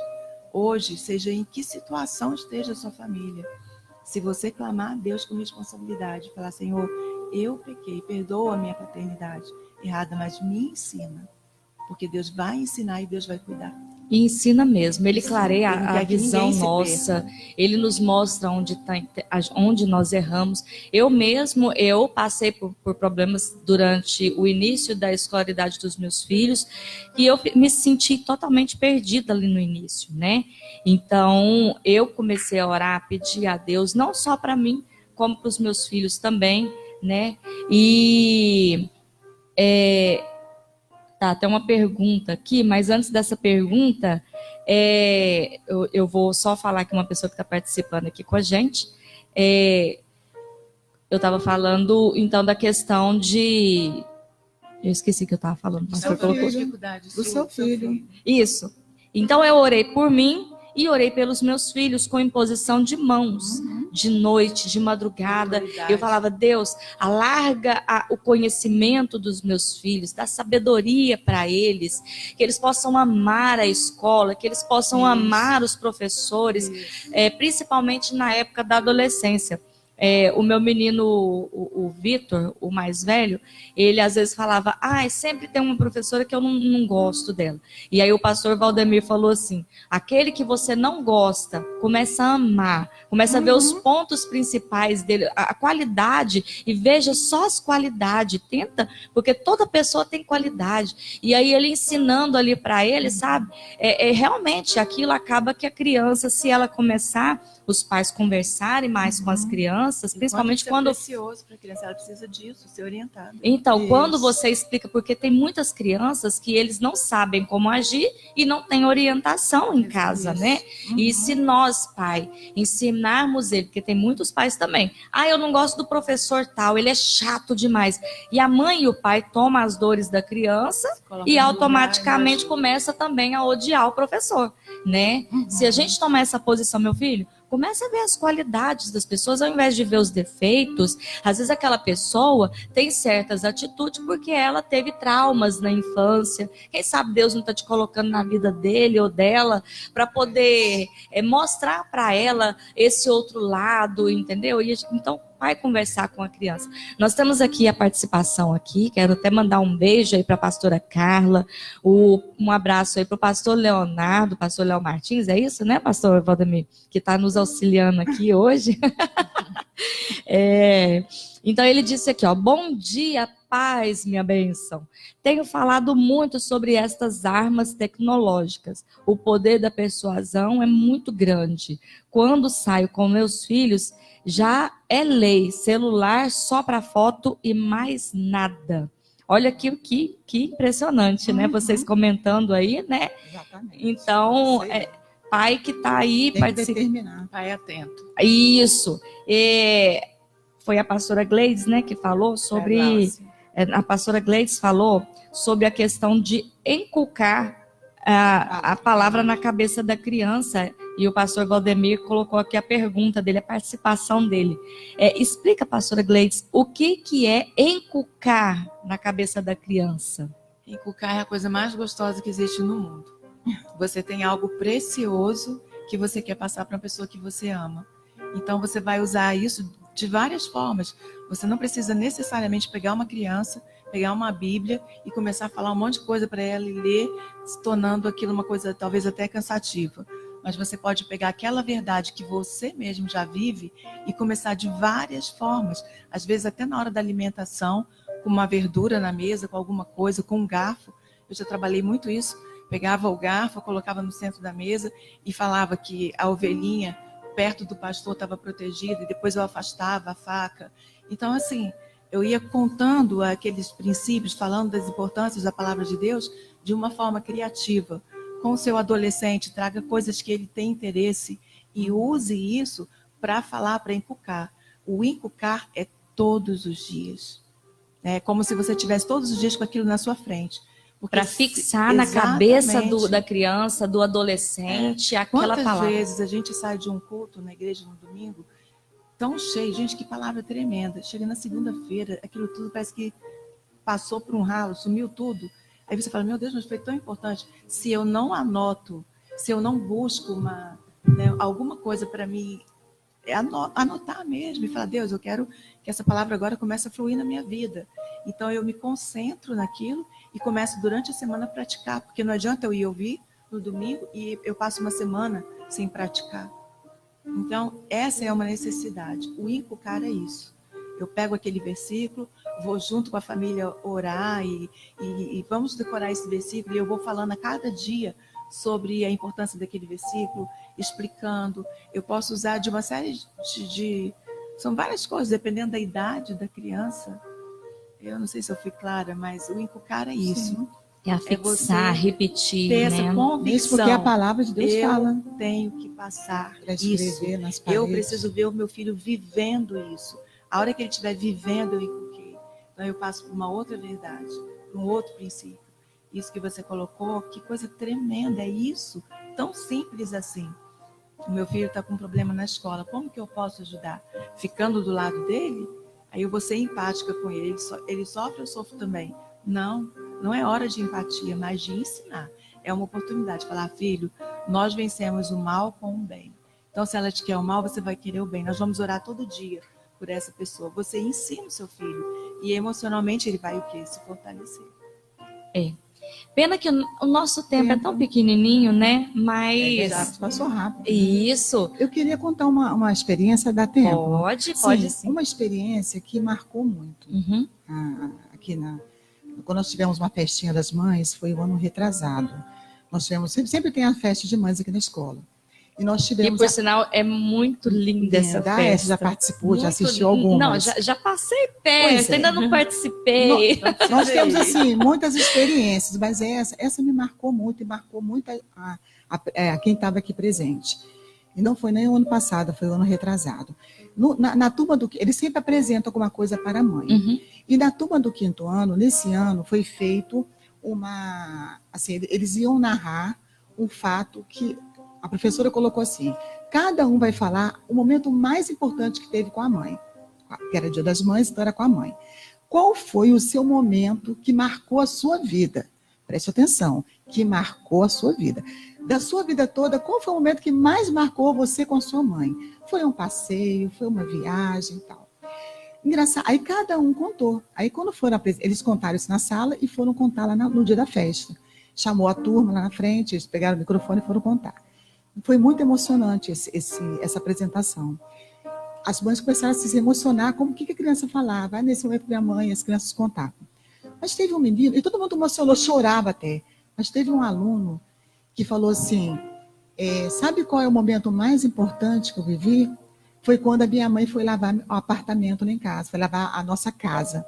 Hoje, seja em que situação esteja a sua família, se você clamar a Deus com responsabilidade, falar, Senhor, eu pequei, perdoa a minha paternidade errada, mas me ensina. Porque Deus vai ensinar e Deus vai cuidar. E ensina mesmo, Ele clareia a visão nossa, Ele nos mostra onde nós erramos. Eu passei por problemas durante o início da escolaridade dos meus filhos, e eu me senti totalmente perdida ali no início, né? Então, eu comecei a orar, a pedir a Deus, não só para mim, como para os meus filhos também, né? E... Tá, tem uma pergunta aqui, mas antes dessa pergunta, eu vou só falar que uma pessoa que está participando aqui com a gente, Eu estava falando, então, da questão de... Eu esqueci que eu estava falando. O pastor colocou. Do seu filho. Isso. Então, eu orei por mim e orei pelos meus filhos com imposição de mãos, de noite, de madrugada. Eu falava, Deus, alarga o conhecimento dos meus filhos, dá sabedoria para eles, que eles possam amar a escola, que eles possam amar os professores, principalmente na época da adolescência. O meu menino, o Vitor, o mais velho, ele às vezes falava, sempre tem uma professora que eu não gosto dela. E aí o pastor Valdemir falou assim, aquele que você não gosta, começa a amar, começa a ver os pontos principais dele, a qualidade, e veja só as qualidades, tenta, porque toda pessoa tem qualidade. E aí ele ensinando ali para ele, sabe, realmente aquilo acaba que a criança, se ela começar, os pais conversarem mais com as crianças, principalmente quando... É precioso para a criança, ela precisa disso, ser orientada. Então, quando você explica, porque tem muitas crianças que eles não sabem como agir e não têm orientação em casa, né? E se nós, pai, ensinarmos ele, porque tem muitos pais também, eu não gosto do professor tal, ele é chato demais. E a mãe e o pai tomam as dores da criança e automaticamente começa também a odiar o professor, né? Se a gente tomar essa posição, meu filho, comece a ver as qualidades das pessoas ao invés de ver os defeitos. Às vezes aquela pessoa tem certas atitudes porque ela teve traumas na infância. Quem sabe Deus não está te colocando na vida dele ou dela para poder mostrar para ela esse outro lado, entendeu? E então vai conversar com a criança. Nós temos aqui a participação aqui, quero até mandar um beijo aí para a pastora Carla, um abraço aí para o pastor Leonardo, pastor Léo Martins, é isso, né, pastor Valdemir? Que está nos auxiliando aqui hoje. Então ele disse aqui, bom dia, paz, minha bênção. Tenho falado muito sobre estas armas tecnológicas. O poder da persuasão é muito grande. Quando saio com meus filhos, já é lei, celular só para foto e mais nada. Olha aqui que impressionante, né? Vocês comentando aí, né? Exatamente. Então, pai que está aí participando. Pai atento. Isso. Foi a pastora Gleides, né, que falou sobre... a pastora Gleides falou sobre a questão de inculcar a palavra na cabeça da criança. E o pastor Valdemir colocou aqui a pergunta dele, a participação dele. Explica, pastora Gleides, o que é inculcar na cabeça da criança? Inculcar é a coisa mais gostosa que existe no mundo. Você tem algo precioso que você quer passar para uma pessoa que você ama. Então você vai usar isso de várias formas. Você não precisa necessariamente pegar uma criança, pegar uma Bíblia e começar a falar um monte de coisa para ela e ler, se tornando aquilo uma coisa talvez até cansativa. Mas você pode pegar aquela verdade que você mesmo já vive e começar de várias formas. Às vezes até na hora da alimentação, com uma verdura na mesa, com alguma coisa, com um garfo. Eu já trabalhei muito isso. Pegava o garfo, colocava no centro da mesa e falava que a ovelhinha perto do pastor estava protegida, e depois eu afastava a faca. Então, assim, eu ia contando aqueles princípios, falando das importâncias da palavra de Deus de uma forma criativa. Com o seu adolescente, traga coisas que ele tem interesse e use isso para falar, para inculcar. O inculcar é todos os dias. É como se você tivesse todos os dias com aquilo na sua frente. Para fixar na cabeça da criança, do adolescente, aquela palavra. Quantas vezes a gente sai de um culto na igreja no domingo, tão cheio, gente, que palavra tremenda. Chega na segunda-feira, aquilo tudo parece que passou por um ralo, sumiu tudo. Aí você fala, meu Deus, mas foi tão importante. Se eu não anoto, se eu não busco alguma coisa para mim, anotar mesmo e falar, Deus, eu quero que essa palavra agora comece a fluir na minha vida. Então eu me concentro naquilo e começo durante a semana a praticar, porque não adianta eu ir ouvir no domingo e eu passo uma semana sem praticar. Então essa é uma necessidade. O inculcar é isso. Eu pego aquele versículo, vou junto com a família orar e vamos decorar esse versículo e eu vou falando a cada dia sobre a importância daquele versículo, explicando. Eu posso usar de uma série de... São várias coisas, dependendo da idade da criança. Eu não sei se eu fui clara, mas o inculcar é isso. Sim. É afixar, repetir, ter né? essa convicção. Isso porque a palavra de Deus fala. Eu tenho que passar Para escrever isso. nas paredes. Eu preciso ver o meu filho vivendo isso. A hora que ele estiver vivendo, eu inculquei. Então eu passo por uma outra verdade, por um outro princípio. Isso que você colocou, que coisa tremenda, é isso, tão simples assim. O meu filho está com um problema na escola, como que eu posso ajudar? Ficando do lado dele? Aí eu vou ser empática com ele, ele sofre, eu sofro também. Não, não é hora de empatia, mas de ensinar. É uma oportunidade de falar, filho, nós vencemos o mal com o bem. Então, se ela te quer o mal, você vai querer o bem. Nós vamos orar todo dia por essa pessoa. Você ensina o seu filho e emocionalmente ele vai o quê? Se fortalecer. É. Pena que o nosso tempo é tão pequenininho, né? Mas... Já passou rápido. Né? Isso. Eu queria contar uma experiência da tempo. Pode sim. Uma experiência que marcou muito. Uhum. Quando nós tivemos uma festinha das mães, foi o ano retrasado. Nós tivemos, sempre tem a festa de mães aqui na escola. E nós tivemos. E por sinal, é muito linda essa festa. Já participou, muito já assistiu algumas. Não, já passei perto, ainda não participei. Nós temos, assim, muitas experiências, mas essa me marcou muito, e marcou muito a quem estava aqui presente. E não foi nem o ano passado, foi o ano retrasado. Na turma do... Eles sempre apresentam alguma coisa para a mãe. Uhum. E na turma do 5º ano, nesse ano, foi feito uma... Assim, eles iam narrar um fato que a professora colocou assim, cada um vai falar o momento mais importante que teve com a mãe, que era Dia das Mães, então era com a mãe. Qual foi o seu momento que marcou a sua vida? Preste atenção, que marcou a sua vida. Da sua vida toda, qual foi o momento que mais marcou você com a sua mãe? Foi um passeio, foi uma viagem e tal. Engraçado, aí cada um contou. Aí quando foram, eles contaram isso na sala e foram contar lá no dia da festa. Chamou a turma lá na frente, eles pegaram o microfone e foram contar. Foi muito emocionante essa apresentação. As mães começaram a se emocionar, como que a criança falava. Nesse momento, minha mãe, as crianças contavam. Mas teve um menino, e todo mundo emocionou, chorava até. Mas teve um aluno que falou assim, sabe qual é o momento mais importante que eu vivi? Foi quando a minha mãe foi lavar o apartamento lá em casa, foi lavar a nossa casa.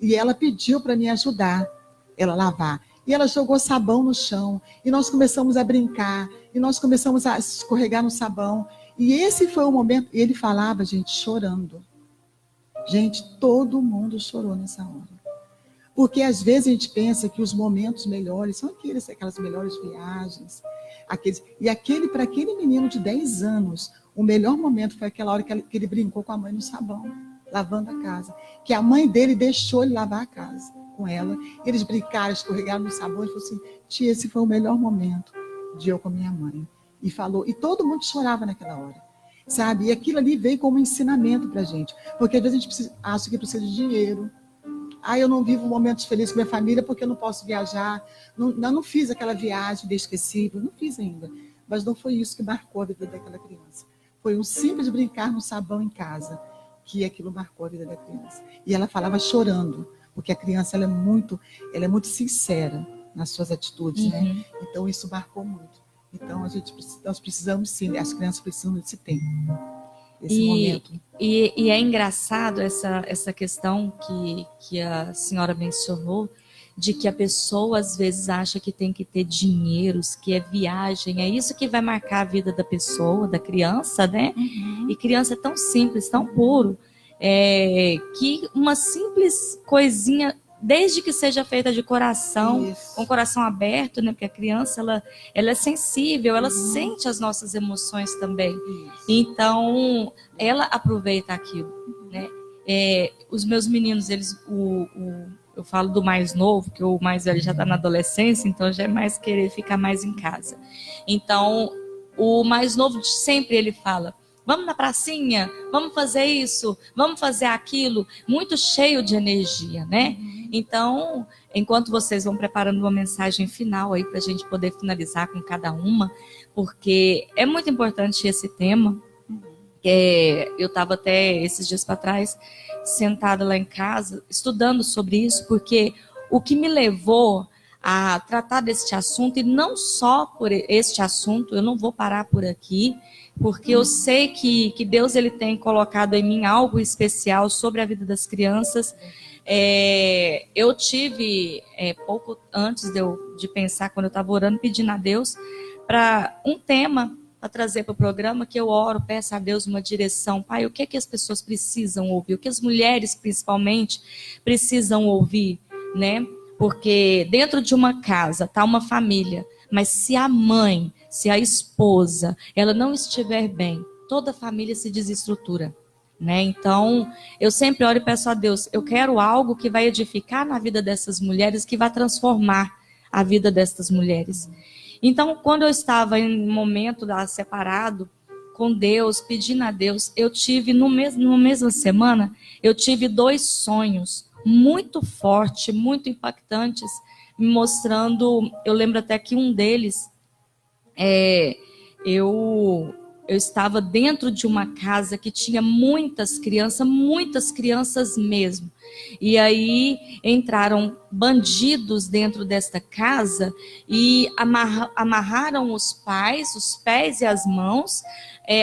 E ela pediu para me ajudar, ela lavar. E ela jogou sabão no chão, e nós começamos a brincar, e nós começamos a escorregar no sabão. E esse foi o momento, e ele falava, gente, chorando. Gente, todo mundo chorou nessa hora. Porque às vezes a gente pensa que os momentos melhores são aquelas melhores viagens. Para aquele menino de 10 anos, o melhor momento foi aquela hora que ele brincou com a mãe no sabão, lavando a casa. Que a mãe dele deixou ele lavar a casa com ela. Eles brincaram, escorregaram no sabão e falou assim, tia, esse foi o melhor momento de eu com minha mãe. E falou, e todo mundo chorava naquela hora, sabe? E aquilo ali veio como ensinamento pra gente, porque às vezes a gente acha que precisa de dinheiro. Eu não vivo momentos felizes com minha família porque eu não posso viajar. Não fiz aquela viagem inesquecível, não fiz ainda. Mas não foi isso que marcou a vida daquela criança. Foi um simples brincar no sabão em casa, que aquilo marcou a vida da criança. E ela falava chorando, porque a criança ela é muito sincera nas suas atitudes, né? Então isso marcou muito. Então nós precisamos sim, as crianças precisam desse tempo, desse momento. E é engraçado essa questão que a senhora mencionou, de que a pessoa às vezes acha que tem que ter dinheiros, que é viagem, é isso que vai marcar a vida da pessoa, da criança, né? E criança é tão simples, tão puro, que uma simples coisinha, desde que seja feita de coração, isso, com o coração aberto, né? Porque a criança ela é sensível, ela sente as nossas emoções também. Isso. Então, ela aproveita aquilo, né? Os meus meninos, eles, eu falo do mais novo, que o mais velho já está na adolescência, então já é mais querer ficar mais em casa. Então, o mais novo sempre ele fala, vamos na pracinha, vamos fazer isso, vamos fazer aquilo, muito cheio de energia, né? Então, enquanto vocês vão preparando uma mensagem final aí para a gente poder finalizar com cada uma, porque é muito importante esse tema. Eu estava até esses dias para trás sentada lá em casa estudando sobre isso, porque o que me levou a tratar deste assunto, e não só por este assunto, eu não vou parar por aqui, porque eu sei que Deus ele tem colocado em mim algo especial sobre a vida das crianças. Eu tive, pouco antes de pensar, quando eu estava orando, pedindo a Deus para um tema para trazer para o programa, que eu oro, peço a Deus uma direção. Pai, o que é que as pessoas precisam ouvir? O que as mulheres, principalmente, precisam ouvir, né? Porque dentro de uma casa está uma família, mas se a mãe, se a esposa, ela não estiver bem, toda a família se desestrutura, né? Então, eu sempre oro e peço a Deus, eu quero algo que vai edificar na vida dessas mulheres, que vai transformar a vida dessas mulheres. Então, quando eu estava em um momento separado com Deus, pedindo a Deus, eu tive, na mesma semana, eu tive 2 sonhos muito fortes, muito impactantes, me mostrando, eu lembro até que um deles, eu estava dentro de uma casa que tinha muitas crianças mesmo. E aí entraram bandidos dentro desta casa e amarraram os pés e as mãos,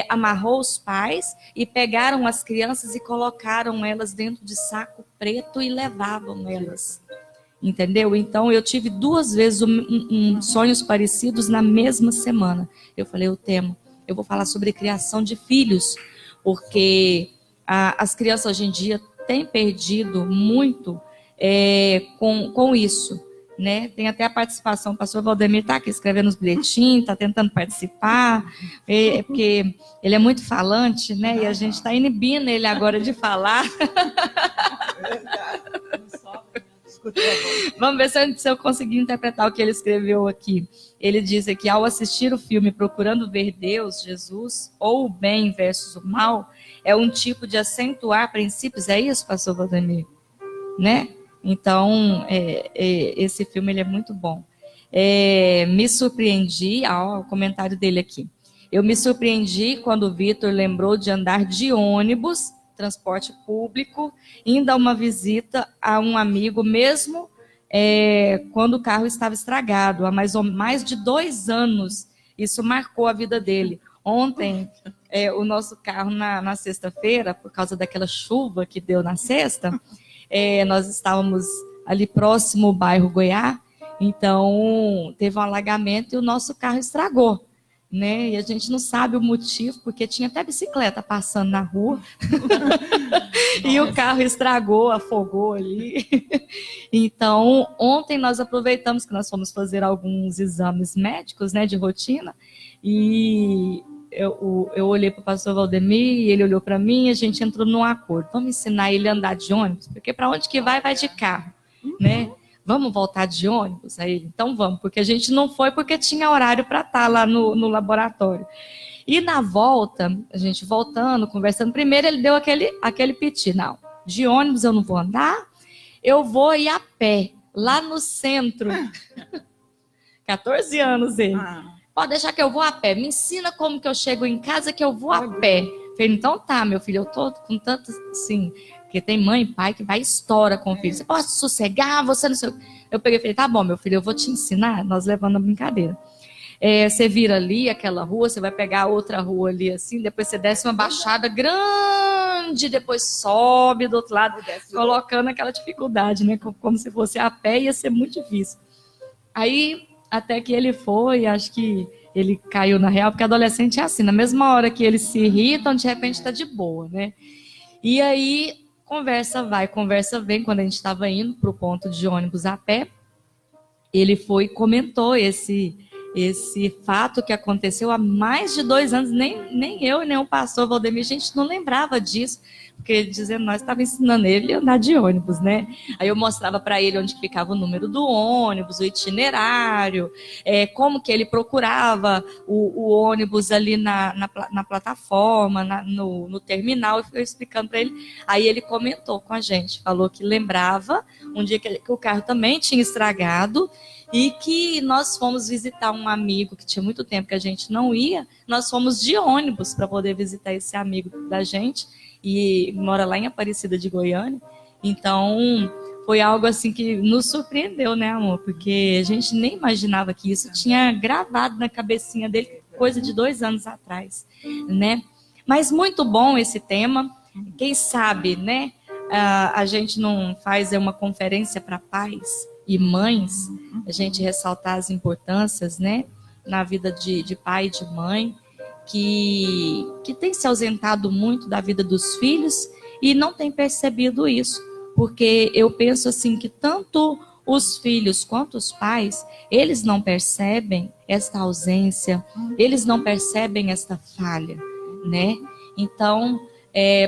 amarrou os pais e pegaram as crianças e colocaram elas dentro de saco preto e levavam elas. Entendeu? Então, eu tive 2 vezes sonhos parecidos na mesma semana. Eu falei, eu vou falar sobre criação de filhos, porque as crianças hoje em dia têm perdido muito com isso, né? Tem até a participação, o pastor Valdemir está aqui escrevendo os bilhetinhos, está tentando participar, porque ele é muito falante, né? E a gente está inibindo ele agora de falar. Vamos ver se eu conseguir interpretar o que ele escreveu aqui. Ele diz aqui, ao assistir o filme Procurando Ver Deus, Jesus, ou o bem versus o mal, é um tipo de acentuar princípios. É isso, pastor Valdemir? Né? Então, esse filme ele é muito bom. Me surpreendi, o comentário dele aqui. Eu me surpreendi quando o Vitor lembrou de andar de ônibus, transporte público, indo a uma visita a um amigo, mesmo quando o carro estava estragado, há mais de 2 anos. Isso marcou a vida dele. Ontem, o nosso carro, na sexta-feira, por causa daquela chuva que deu na sexta, nós estávamos ali próximo ao bairro Goiás, então teve um alagamento e o nosso carro estragou. Né? E a gente não sabe o motivo, porque tinha até bicicleta passando na rua e o carro estragou, afogou ali. Então, ontem nós aproveitamos que nós fomos fazer alguns exames médicos, né, de rotina, e eu olhei para o pastor Valdemir, ele olhou para mim e a gente entrou num acordo. Vamos ensinar ele a andar de ônibus, porque para onde que vai de carro, né? Vamos voltar de ônibus? Aí ele, então vamos, porque a gente não foi porque tinha horário para estar lá no laboratório. E na volta, a gente voltando, conversando, primeiro ele deu aquele piti, não, de ônibus eu não vou andar, eu vou ir a pé, lá no centro. 14 anos ele. Pode deixar que eu vou a pé, me ensina como que eu chego em casa que eu vou a pé. Falei, então tá, meu filho, eu tô com tanto, assim... Porque tem mãe e pai que vai e estoura com o filho. Você pode sossegar, você não sei. Eu peguei e falei, tá bom, meu filho, eu vou te ensinar. Nós levando a brincadeira. Você vira ali, aquela rua, você vai pegar outra rua ali assim, depois você desce uma baixada grande, depois sobe do outro lado, colocando aquela dificuldade, né? Como se fosse a pé, ia ser muito difícil. Aí, até que ele foi, acho que ele caiu na real, porque adolescente é assim, na mesma hora que eles se irritam, de repente está de boa, né? E aí... Conversa vai, conversa vem. Quando a gente estava indo para o ponto de ônibus a pé, ele foi e comentou esse fato que aconteceu há mais de 2 anos. Nem eu, nem o pastor Valdemir, a gente não lembrava disso, porque dizendo nós estava ensinando ele a andar de ônibus, né? Aí eu mostrava para ele onde ficava o número do ônibus, o itinerário, como que ele procurava o ônibus ali na plataforma, no terminal, e fui explicando para ele. Aí ele comentou com a gente, falou que lembrava um dia que o carro também tinha estragado e que nós fomos visitar um amigo que tinha muito tempo que a gente não ia, nós fomos de ônibus para poder visitar esse amigo da gente, e mora lá em Aparecida de Goiânia. Então foi algo assim que nos surpreendeu, né, amor? Porque a gente nem imaginava que isso tinha gravado na cabecinha dele, coisa de 2 anos atrás, né? Mas muito bom esse tema. Quem sabe, né, a gente não faz uma conferência para pais e mães, a gente ressaltar as importâncias, né, na vida de pai e de mãe, que tem se ausentado muito da vida dos filhos e não tem percebido isso, porque eu penso assim que tanto os filhos quanto os pais, eles não percebem esta ausência, eles não percebem esta falha, né? Então,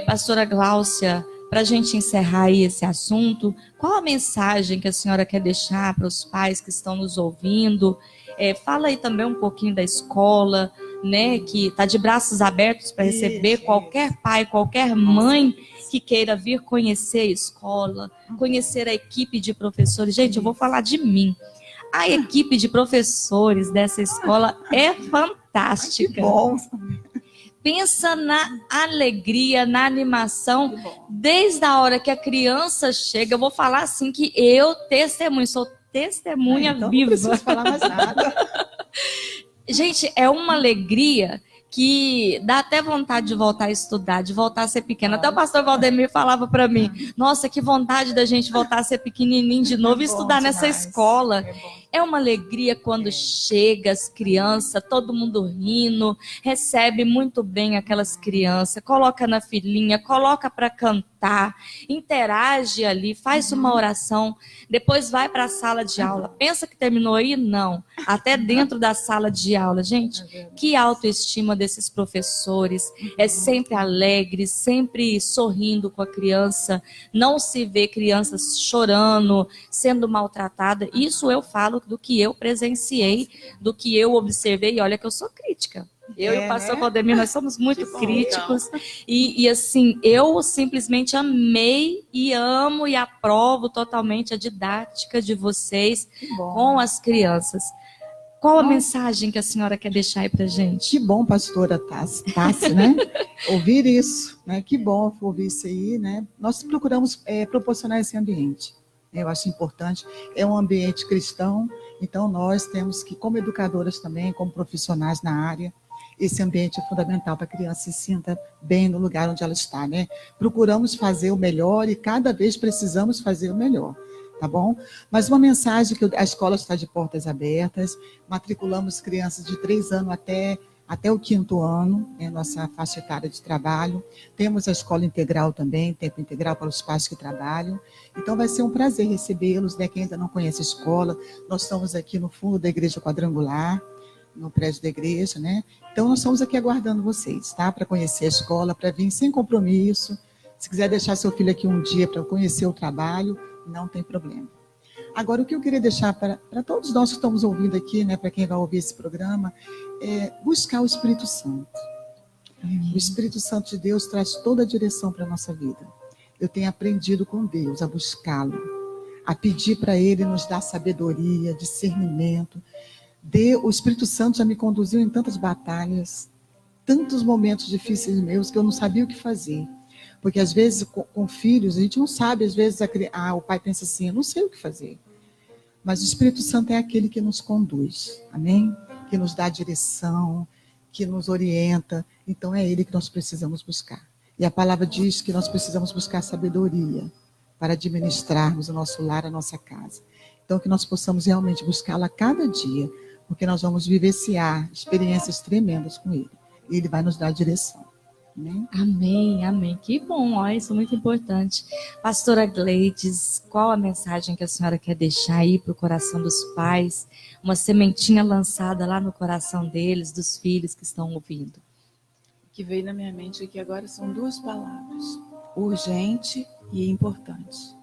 pastora Gláucia, para a gente encerrar aí esse assunto, qual a mensagem que a senhora quer deixar para os pais que estão nos ouvindo? Fala aí também um pouquinho da escola, né, que está de braços abertos para receber qualquer pai, qualquer mãe que queira vir conhecer a escola, conhecer a equipe de professores. Gente, eu vou falar de mim. A equipe de professores dessa escola é fantástica. Que bom. Pensa na alegria, na animação, desde a hora que a criança chega. Eu vou falar assim que eu testemunho, sou testemunha então viva. Não preciso falar mais nada. Gente, é uma alegria que dá até vontade de voltar a estudar, de voltar a ser pequena. Até o pastor Valdemir falava para mim, nossa, que vontade da gente voltar a ser pequenininho de novo e estudar nessa escola. É uma alegria quando chega as crianças, todo mundo rindo, recebe muito bem aquelas crianças, coloca na filinha, coloca para cantar, interage ali, faz uma oração, depois vai para a sala de aula. Pensa que terminou aí? Não. Até dentro da sala de aula. Gente, que autoestima desses professores. É sempre alegre, sempre sorrindo com a criança. Não se vê crianças chorando, sendo maltratada. Isso eu falo do que eu presenciei, do que eu observei. E olha que eu sou crítica. Eu e o pastor Valdemir, nós somos muito críticos. Então. E assim, eu simplesmente amei e amo e aprovo totalmente a didática de vocês com as crianças. Qual a mensagem que a senhora quer deixar aí pra gente? Que bom, pastora Tassi, né? Ouvir isso, né? Que bom ouvir isso aí, né? Nós procuramos proporcionar esse ambiente. Eu acho importante. É um ambiente cristão, então nós temos que, como educadoras também, como profissionais na área, esse ambiente é fundamental para a criança se sinta bem no lugar onde ela está, né? Procuramos fazer o melhor e cada vez precisamos fazer o melhor, tá bom? Mas uma mensagem que a escola está de portas abertas, matriculamos crianças de 3 anos até o 5º ano, é nossa faixa etária de trabalho. Temos a escola integral também, tempo integral para os pais que trabalham. Então vai ser um prazer recebê-los, né? Quem ainda não conhece a escola, nós estamos aqui no fundo da igreja quadrangular, no prédio da igreja, né? Então nós estamos aqui aguardando vocês, tá? Para conhecer a escola, para vir sem compromisso. Se quiser deixar seu filho aqui um dia para conhecer o trabalho, não tem problema. Agora, o que eu queria deixar para todos nós que estamos ouvindo aqui, né, para quem vai ouvir esse programa, é buscar o Espírito Santo. O Espírito Santo de Deus traz toda a direção para a nossa vida. Eu tenho aprendido com Deus a buscá-lo, a pedir para Ele nos dar sabedoria, discernimento. O Espírito Santo já me conduziu em tantas batalhas, tantos momentos difíceis meus que eu não sabia o que fazer. Porque às vezes com filhos, a gente não sabe, às vezes o pai pensa assim, eu não sei o que fazer. Mas o Espírito Santo é aquele que nos conduz, amém? Que nos dá direção, que nos orienta. Então é ele que nós precisamos buscar. E a palavra diz que nós precisamos buscar sabedoria para administrarmos o nosso lar, a nossa casa. Então que nós possamos realmente buscá-la a cada dia, porque nós vamos vivenciar experiências tremendas com ele. E ele vai nos dar direção. Amém? Amém, amém. Que bom, ó, isso é muito importante. Pastora Gleides, qual a mensagem que a senhora quer deixar aí para o coração dos pais? Uma sementinha lançada lá no coração deles, dos filhos que estão ouvindo. O que veio na minha mente aqui agora são 2 palavras: urgente e importante.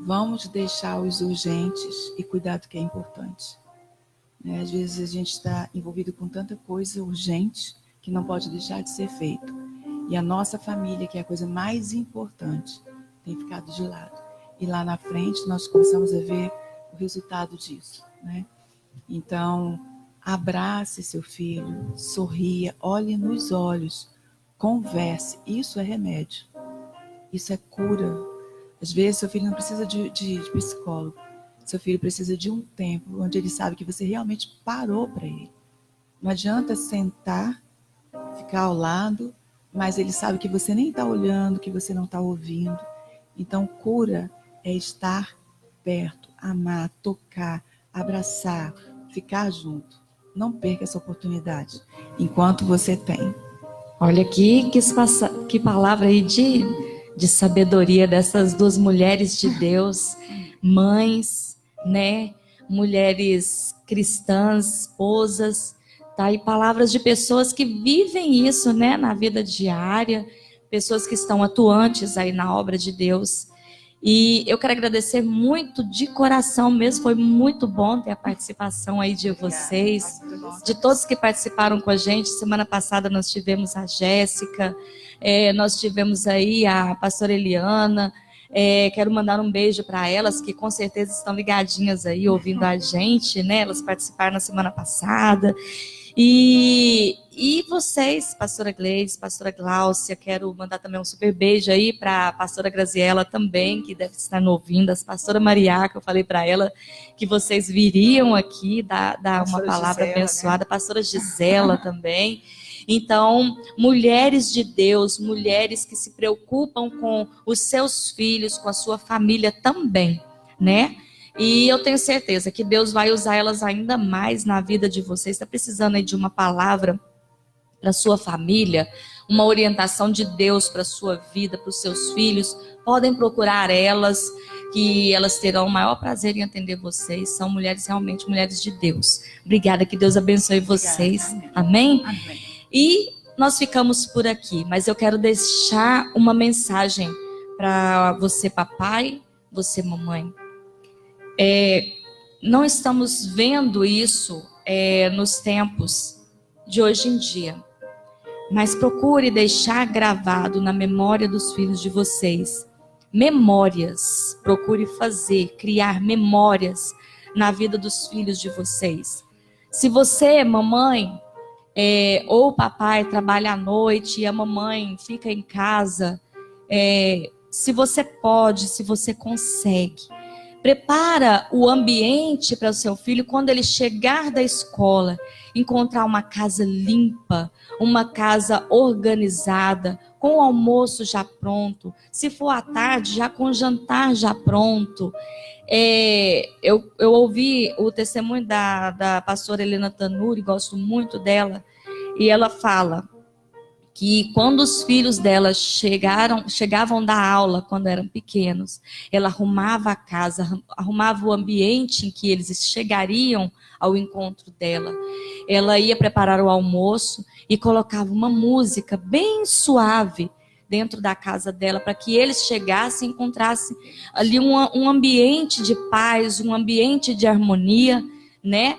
Vamos deixar os urgentes e cuidar do que é importante. Às vezes a gente está envolvido com tanta coisa urgente que não pode deixar de ser feito. E a nossa família, que é a coisa mais importante, tem ficado de lado. E lá na frente nós começamos a ver o resultado disso, né? Então, abrace seu filho, sorria, olhe nos olhos, converse. Isso é remédio. Isso é cura. Às vezes seu filho não precisa de psicólogo. Seu filho precisa de um tempo onde ele sabe que você realmente parou para ele. Não adianta sentar, ficar ao lado, mas ele sabe que você nem está olhando, que você não está ouvindo. Então, cura é estar perto, amar, tocar, abraçar, ficar junto. não perca essa oportunidade, enquanto você tem. Olha aqui, que palavra aí de sabedoria dessas duas mulheres de Deus, mães, né? Mulheres cristãs, esposas, tá aí palavras de pessoas que vivem isso, né? Na vida diária, pessoas que estão atuantes aí na obra de Deus. E eu quero agradecer muito de coração mesmo, foi muito bom ter a participação aí de vocês, de todos que participaram com a gente. Semana passada nós tivemos a Jéssica, nós tivemos aí a pastora Eliana. Quero mandar um beijo para elas, que com certeza estão ligadinhas aí, ouvindo a gente, né? Elas participaram na semana passada. E vocês, pastora Gleice, pastora Gláucia, quero mandar também um super beijo aí para a pastora Graziela também, que deve estar nos ouvindo, a pastora Maria, que eu falei para ela que vocês viriam aqui dar uma palavra Gisela, abençoada, né? Pastora Gisela também. Então, mulheres de Deus, mulheres que se preocupam com os seus filhos, com a sua família também, né? E eu tenho certeza que Deus vai usar elas ainda mais na vida de vocês. Está precisando aí de uma palavra para sua família, uma orientação de Deus para a sua vida, para os seus filhos, podem procurar elas, que elas terão o maior prazer em atender vocês. São mulheres, realmente mulheres de Deus. Obrigada, que Deus abençoe vocês. Obrigada, amém? Amém? E nós ficamos por aqui, mas eu quero deixar uma mensagem para você, papai, você, mamãe. Não estamos vendo isso nos tempos de hoje em dia, mas procure deixar gravado na memória dos filhos de vocês memórias. Procure criar memórias na vida dos filhos de vocês. Se você, mamãe, ou papai trabalha à noite e a mamãe fica em casa, se você pode, se você consegue, prepara o ambiente para o seu filho quando ele chegar da escola, encontrar uma casa limpa, uma casa organizada, com o almoço já pronto. Se for à tarde, já com o jantar já pronto. Eu ouvi o testemunho da pastora Helena Tanuri, gosto muito dela, e ela fala que quando os filhos dela chegavam da aula, quando eram pequenos, ela arrumava a casa, arrumava o ambiente em que eles chegariam ao encontro dela. Ela ia preparar o almoço e colocava uma música bem suave dentro da casa dela, para que eles chegassem e encontrassem ali um ambiente de paz, um ambiente de harmonia, né?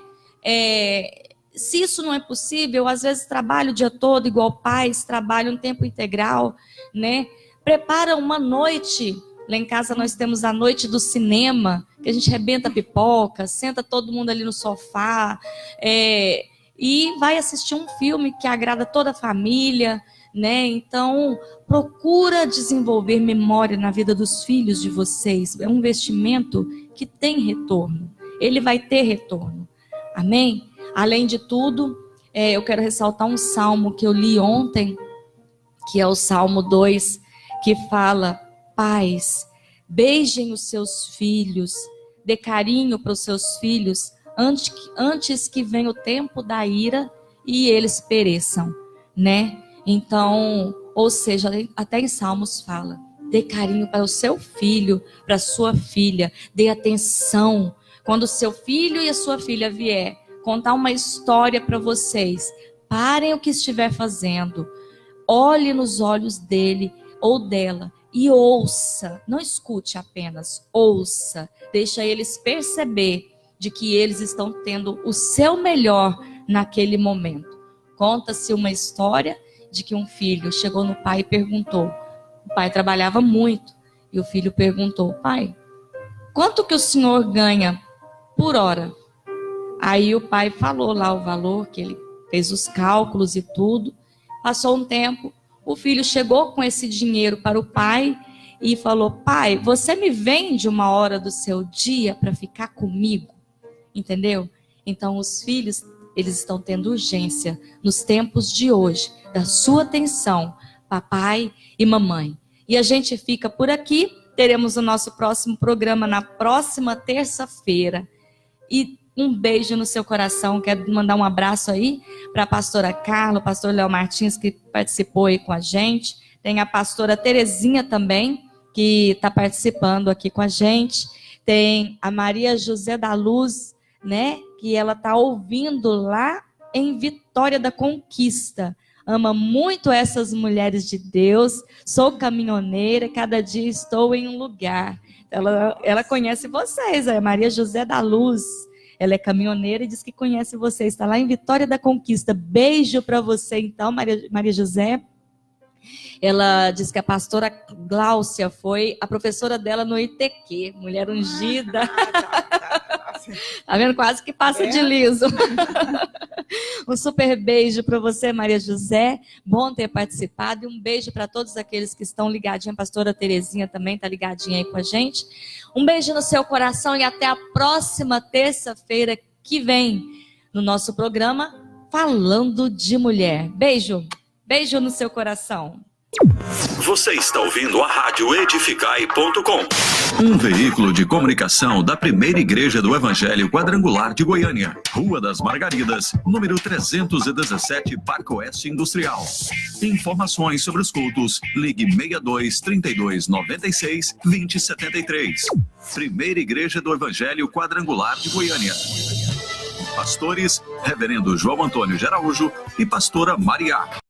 Se isso não é possível, às vezes trabalho o dia todo, igual pais, trabalham em tempo integral, né? Prepara uma noite. Lá em casa nós temos a noite do cinema, que a gente rebenta pipoca, senta todo mundo ali no sofá, e vai assistir um filme que agrada toda a família, né? Então, procura desenvolver memória na vida dos filhos de vocês. É um investimento que tem retorno. Ele vai ter retorno. Amém? Além de tudo, eu quero ressaltar um salmo que eu li ontem, que é o Salmo 2, que fala: pais, beijem os seus filhos, dê carinho para os seus filhos, antes que venha o tempo da ira e eles pereçam, né? Então, ou seja, até em Salmos fala: dê carinho para o seu filho, para a sua filha, dê atenção. Quando o seu filho e a sua filha vier contar uma história para vocês, parem o que estiver fazendo, olhe nos olhos dele ou dela e ouça, não escute apenas, ouça, deixa eles perceber de que eles estão tendo o seu melhor naquele momento. Conta-se uma história de que um filho chegou no pai e perguntou, o pai trabalhava muito, e o filho perguntou: pai, quanto que o senhor ganha por hora? Aí o pai falou lá o valor, que ele fez os cálculos e tudo. Passou um tempo, o filho chegou com esse dinheiro para o pai e falou: pai, você me vende uma hora do seu dia para ficar comigo? Entendeu? Então os filhos, eles estão tendo urgência nos tempos de hoje da sua atenção, papai e mamãe. E a gente fica por aqui. Teremos o nosso próximo programa na próxima terça-feira. E Um beijo no seu coração. Quero mandar um abraço aí para a pastora Carla, o pastor Léo Martins, que participou aí com a gente. Tem a pastora Terezinha também, que está participando aqui com a gente. Tem a Maria José da Luz, né? Que ela está ouvindo lá em Vitória da Conquista. Ama muito essas mulheres de Deus. Sou caminhoneira, cada dia estou em um lugar. Ela conhece vocês, a Maria José da Luz. Ela é caminhoneira e diz que conhece vocês. Está lá em Vitória da Conquista. Beijo para você, então, Maria José. Ela diz que a pastora Gláucia foi a professora dela no ITQ. Mulher ungida. Tá vendo? Quase que passa de liso. Um super beijo para você, Maria José. Bom ter participado. E um beijo para todos aqueles que estão ligadinhos. A pastora Terezinha também está ligadinha aí com a gente. Um beijo no seu coração e até a próxima terça-feira que vem no nosso programa Falando de Mulher. Beijo. Beijo no seu coração. Você está ouvindo a Rádio Edificai.com, um veículo de comunicação da Primeira Igreja do Evangelho Quadrangular de Goiânia, Rua das Margaridas, número 317, Parque Oeste Industrial. Informações sobre os cultos, ligue 62 32 96 20 73. Primeira Igreja do Evangelho Quadrangular de Goiânia. Pastores, Reverendo João Antônio de Araújo e Pastora Maria.